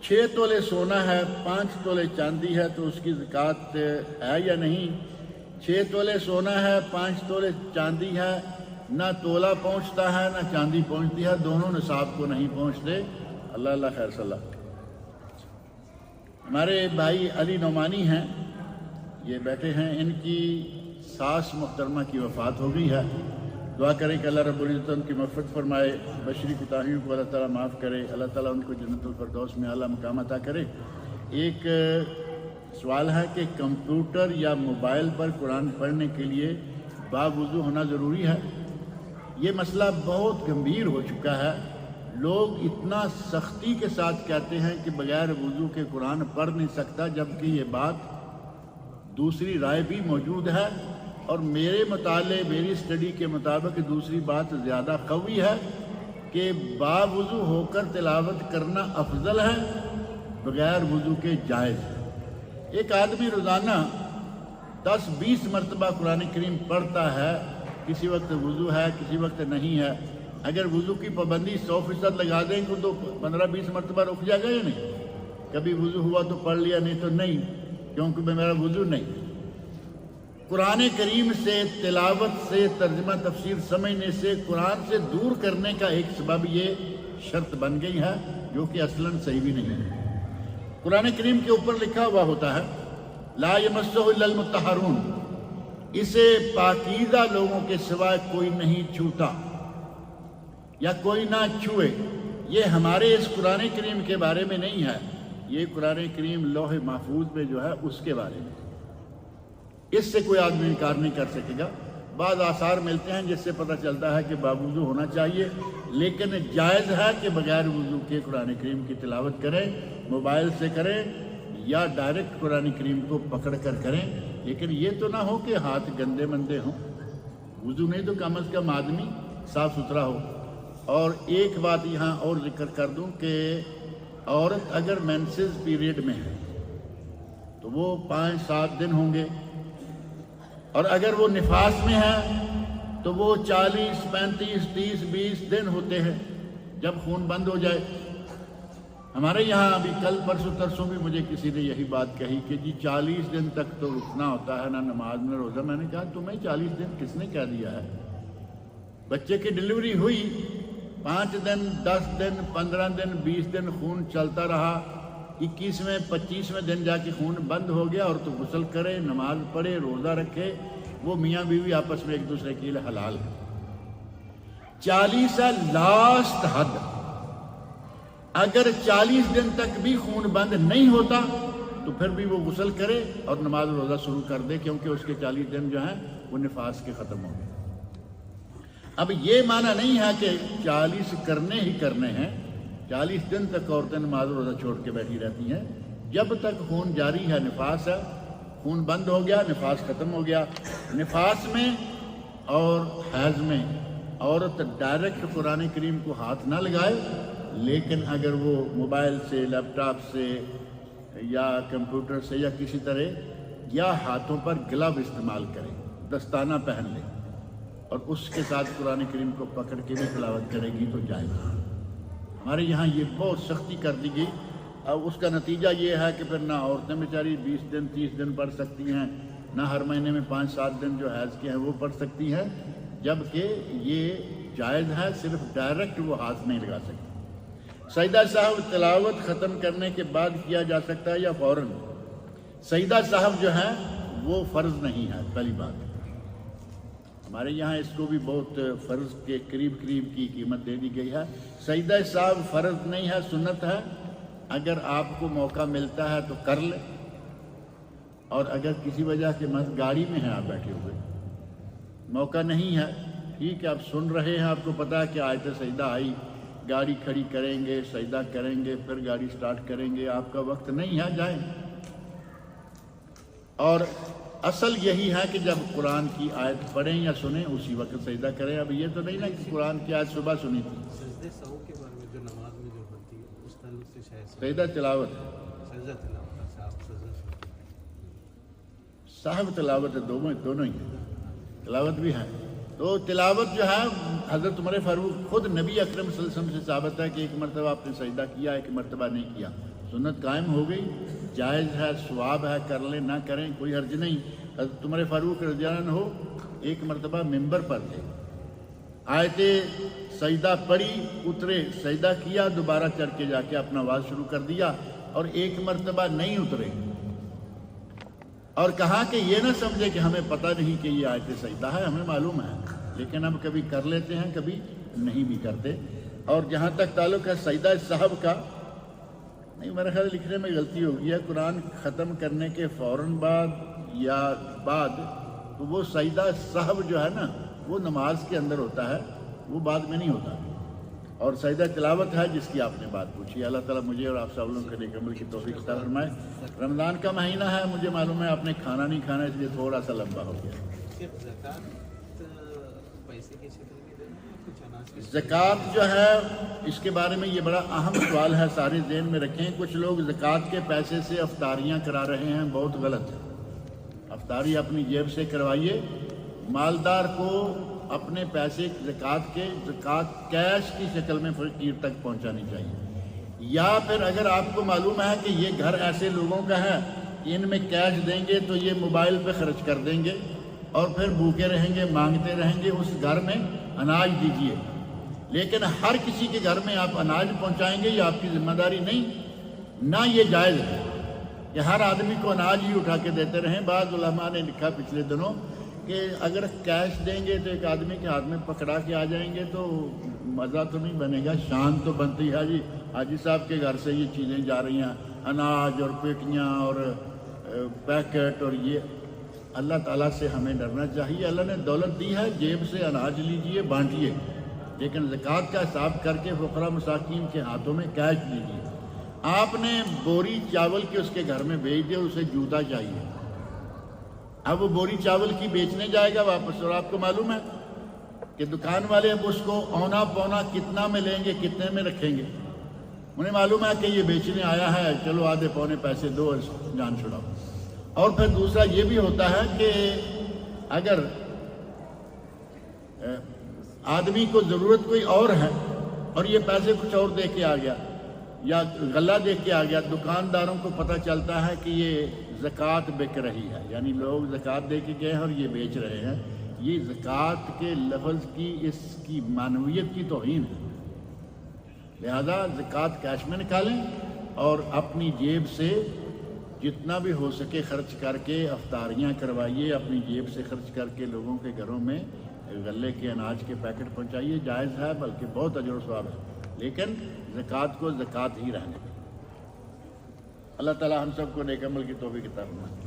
6 تولے سونا ہے، 5 تولے چاندی ہے تو اس کی زکوٰۃ ہے یا نہیں؟ 6 تولے سونا ہے، 5 تولے چاندی ہے، نہ تولہ پہنچتا ہے نہ چاندی پہنچتی ہے، دونوں نصاب کو نہیں پہنچتے۔ اللہ اللہ خیر صلی اللہ۔ ہمارے بھائی علی نعمانی ہیں، یہ بیٹھے ہیں، ان کی ساس محترمہ کی وفات ہو گئی ہے۔ دعا کریں کہ اللہ رب العزت ان کی مغفرت فرمائے، بشری کوتاہیوں کو اللہ تعالیٰ معاف کرے، اللہ تعالیٰ ان کو جنت الفردوس میں اعلیٰ مقام عطا کرے۔ ایک سوال ہے کہ کمپیوٹر یا موبائل پر قرآن پڑھنے کے لیے باوضو ہونا ضروری ہے؟ یہ مسئلہ بہت گمبھیر ہو چکا ہے۔ لوگ اتنا سختی کے ساتھ کہتے ہیں کہ بغیر وضو کے قرآن پڑھ نہیں سکتا، جبکہ یہ بات دوسری رائے بھی موجود ہے، اور میرے مطالعے، میری اسٹڈی کے مطابق دوسری بات زیادہ قوی ہے کہ باوضو ہو کر تلاوت کرنا افضل ہے، بغیر وضو کے جائز ہے۔ ایک آدمی روزانہ 10-20 مرتبہ قرآن کریم پڑھتا ہے، کسی وقت وضو ہے کسی وقت نہیں ہے۔ اگر وضو کی پابندی 100% لگا دیں گے تو 15-20 مرتبہ رک جائے گا یا نہیں؟ کبھی وضو ہوا تو پڑھ لیا، نہیں تو نہیں، کیونکہ میرا وضو نہیں۔ قرآن کریم سے، تلاوت سے، ترجمہ تفسیر سمجھنے سے قرآن سے دور کرنے کا ایک سبب یہ شرط بن گئی ہے، جو کہ اصلاً صحیح بھی نہیں ہے۔ قرآن کریم کے اوپر لکھا ہوا ہوتا ہے لا یمسہ الا المطہرون، اسے پاکیزہ لوگوں کے سوائے کوئی نہیں چھوتا یا کوئی نہ چھوئے۔ یہ ہمارے اس قرآن کریم کے بارے میں نہیں ہے، یہ قرآن کریم لوح محفوظ میں جو ہے اس کے بارے میں، اس سے کوئی آدمی انکار نہیں کر سکے گا۔ بعض آثار ملتے ہیں جس سے پتہ چلتا ہے کہ باوضو ہونا چاہیے، لیکن جائز ہے کہ بغیر وضو کے قرآن کریم کی تلاوت کریں، موبائل سے کریں یا ڈائریکٹ قرآن کریم کو پکڑ کر کریں، لیکن یہ تو نہ ہو کہ ہاتھ گندے مندے ہوں، وضو نہیں تو کم از کم آدمی صاف ستھرا ہو۔ اور ایک بات یہاں اور ذکر کر دوں کہ عورت اگر مینسز پیریڈ میں ہے تو وہ 5-7 دن ہوں گے، اور اگر وہ نفاس میں ہے تو وہ 40 35 30 20 دن ہوتے ہیں جب خون بند ہو جائے۔ ہمارے یہاں ابھی کل پرسوں ترسوں بھی مجھے کسی نے یہی بات کہی کہ جی 40 دن تک تو رکنا ہوتا ہے، نہ نماز نہ روزہ۔ میں نے کہا تمہیں 40 دن کس نے کہہ دیا ہے؟ بچے کی ڈلیوری ہوئی، 5 دن 10 دن 15 دن 20 دن خون چلتا رہا، 21ویں 25ویں دن جا کے خون بند ہو گیا، اور تو غسل کرے، نماز پڑھے، روزہ رکھے، وہ میاں بیوی آپس میں ایک دوسرے کے لیے حلال ہے۔ 40 ہے لاسٹ حد۔ اگر 40 دن تک بھی خون بند نہیں ہوتا تو پھر بھی وہ غسل کرے اور نماز روزہ شروع کر دے، کیونکہ اس کے 40 دن جو ہیں وہ نفاس کے ختم ہو گئے۔ اب یہ معنی نہیں ہے کہ 40 کرنے ہی کرنے ہیں، 40 دن تک عورتیں نماز روزہ چھوڑ کے بیٹھی رہتی ہیں، جب تک خون جاری ہے، نفاس ہے، خون بند ہو گیا، نفاس ختم ہو گیا۔ نفاس میں اور حیض میں عورت ڈائریکٹ قرآن کریم کو ہاتھ نہ لگائے، لیکن اگر وہ موبائل سے، لیپ ٹاپ سے یا کمپیوٹر سے یا کسی طرح یا ہاتھوں پر گلو استعمال کرے، دستانہ پہن لے اور اس کے ساتھ قرآن کریم کو پکڑ کے بھی تلاوت کرے گی تو جائے گا۔ ہمارے یہاں یہ بہت سختی کر دی گئی، اب اس کا نتیجہ یہ ہے کہ پھر نہ عورتیں بیچاری 20 دن 30 دن پڑھ سکتی ہیں، نہ ہر مہینے میں 5-7 دن جو حیض کے ہیں وہ پڑھ سکتی ہیں، جبکہ یہ جائز ہے، صرف ڈائریکٹ وہ ہاتھ نہیں لگا سکتی۔ سجدہ صاحب تلاوت ختم کرنے کے بعد کیا جا سکتا ہے یا فوراً؟ سجدہ صاحب جو ہے وہ فرض نہیں ہے، پہلی بات۔ ہمارے یہاں اس کو بھی بہت فرض کے قریب کی قیمت دے دی گئی ہے۔ سجدہ صاحب فرض نہیں ہے، سنت ہے۔ اگر آپ کو موقع ملتا ہے تو کر لیں، اور اگر کسی وجہ کے گاڑی میں ہیں آپ بیٹھے ہوئے، موقع نہیں ہے، ٹھیک ہے، آپ سن رہے ہیں، آپ کو پتا ہے کہ آیت سجدہ آئی، گاڑی کھڑی کریں گے، سجدہ کریں گے، پھر گاڑی سٹارٹ کریں گے، آپ کا وقت نہیں ہے، جائیں۔ اور اصل یہی ہے کہ جب قرآن کی آیت پڑھیں یا سنیں اسی وقت سجدہ کریں۔ اب یہ تو نہیں نا کہ قرآن کی آیت صبح سنی تھی۔ سجدے سہو کے بارے میں جو نماز میں جو ہوتی ہے اس تعلق سے شاید سجدہ تلاوت، سجدہ تلاوت، صاحب سجدہ صاحب تلاوت دونوں ہی ہیں، تلاوت بھی ہے۔ تو تلاوت جو ہے حضرت عمر فاروق خود نبی اکرم صلی اللہ علیہ وسلم سے ثابت ہے کہ ایک مرتبہ آپ نے سجدہ کیا، ایک مرتبہ نہیں کیا، سنت قائم ہو گئی، جائز ہے، ثواب ہے، کر لیں نہ کریں کوئی حرج نہیں۔ حضرت عمر فاروق رضی اللہ عنہ ایک مرتبہ ممبر پر تھے، آیت سجدہ پڑھی، اترے، سجدہ کیا، دوبارہ چڑھ کے جا کے اپنا آواز شروع کر دیا، اور ایک مرتبہ نہیں اترے، اور کہا کہ یہ نہ سمجھے کہ ہمیں پتہ نہیں کہ یہ آیت سجدہ ہے، ہمیں معلوم ہے، لیکن ہم کبھی کر لیتے ہیں، کبھی نہیں بھی کرتے۔ اور جہاں تک تعلق ہے سجدہ صاحب کا، نہیں، میرا خیال لکھنے میں غلطی ہو گئی ہے، قرآن ختم کرنے کے فوراً بعد یا بعد، تو وہ سجدہ صاحب جو ہے نا وہ نماز کے اندر ہوتا ہے، وہ بعد میں نہیں ہوتا۔ اور سجدہ تلاوت ہے جس کی آپ نے بات پوچھی۔ اللہ تعالیٰ مجھے اور آپ سب لوگوں کے لیے عمل کی توفیق عطا فرمائے۔ رمضان کا مہینہ ہے، مجھے معلوم ہے آپ نے کھانا نہیں کھانا، اس لیے تھوڑا سا لمبا ہو گیا۔ پیسے کی شکل میں دینا کچھ اناج کی زکوٰۃ جو ہے اس کے بارے میں یہ بڑا اہم سوال ہے، سارے ذہن میں رکھیں۔ کچھ لوگ زکوٰۃ کے پیسے سے افطاریاں کرا رہے ہیں، بہت غلط ہے۔ افطاری اپنی جیب سے کروائیے، مالدار کو اپنے پیسے زکوٰۃ کیش کی شکل میں فقیر تک پہنچانی چاہیے، یا پھر اگر آپ کو معلوم ہے کہ یہ گھر ایسے لوگوں کا ہے کہ ان میں کیش دیں گے تو یہ موبائل پہ خرچ کر دیں گے اور پھر بھوکے رہیں گے، مانگتے رہیں گے، اس گھر میں اناج دیجیے۔ لیکن ہر کسی کے گھر میں آپ اناج پہنچائیں گے، یہ آپ کی ذمہ داری نہیں، نہ یہ جائز ہے کہ ہر آدمی کو اناج ہی اٹھا کے دیتے رہیں۔ بعض علماء نے لکھا پچھلے دنوں کہ اگر کیش دیں گے تو ایک آدمی کے ہاتھ میں پکڑا کے آ جائیں گے تو مزہ تو نہیں بنے گا، شان تو بنتی ہے جی حاجی صاحب کے گھر سے یہ چیزیں جا رہی ہیں، اناج اور پیٹیاں اور پیکٹ اور یہ۔ اللہ تعالیٰ سے ہمیں ڈرنا چاہیے. اللہ نے دولت دی ہے، جیب سے اناج لیجئے بانٹیے، لیکن زکوٰۃ کا حساب کر کے فقراء مساکین کے ہاتھوں میں کیش دیجیے. آپ نے بوری چاول کی اس کے گھر میں بیچ دیا، اسے جوتا چاہیے. اب وہ بوری چاول کی بیچنے جائے گا واپس، اور آپ کو معلوم ہے کہ دکان والے اب اس کو اونا پونا کتنا میں لیں گے، کتنے میں رکھیں گے. انہیں معلوم ہے کہ یہ بیچنے آیا ہے، چلو آدھے پونے پیسے دو، جان چھڑاؤ. اور پھر دوسرا یہ بھی ہوتا ہے کہ اگر آدمی کو ضرورت کوئی اور ہے اور یہ پیسے کچھ اور دے کے آ گیا یا غلہ دے کے آ گیا، دکانداروں کو پتہ چلتا ہے کہ یہ زکوٰۃ بک رہی ہے، یعنی لوگ زکوٰۃ دے کے گئے ہیں اور یہ بیچ رہے ہیں. یہ زکوٰۃ کے لفظ کی اس کی معنویت کی توہین ہے. لہذا زکوٰۃ کیش میں نکالیں اور اپنی جیب سے جتنا بھی ہو سکے خرچ کر کے افطاریاں کروائیے، اپنی جیب سے خرچ کر کے لوگوں کے گھروں میں غلے کے اناج کے پیکٹ پہنچائیے. جائز ہے، بلکہ بہت اجر و ثواب ہے، لیکن زکوٰۃ کو زکوٰۃ ہی رہنے دیں. اللہ تعالی ہم سب کو نیک عمل کی توفیق عطا فرمائے.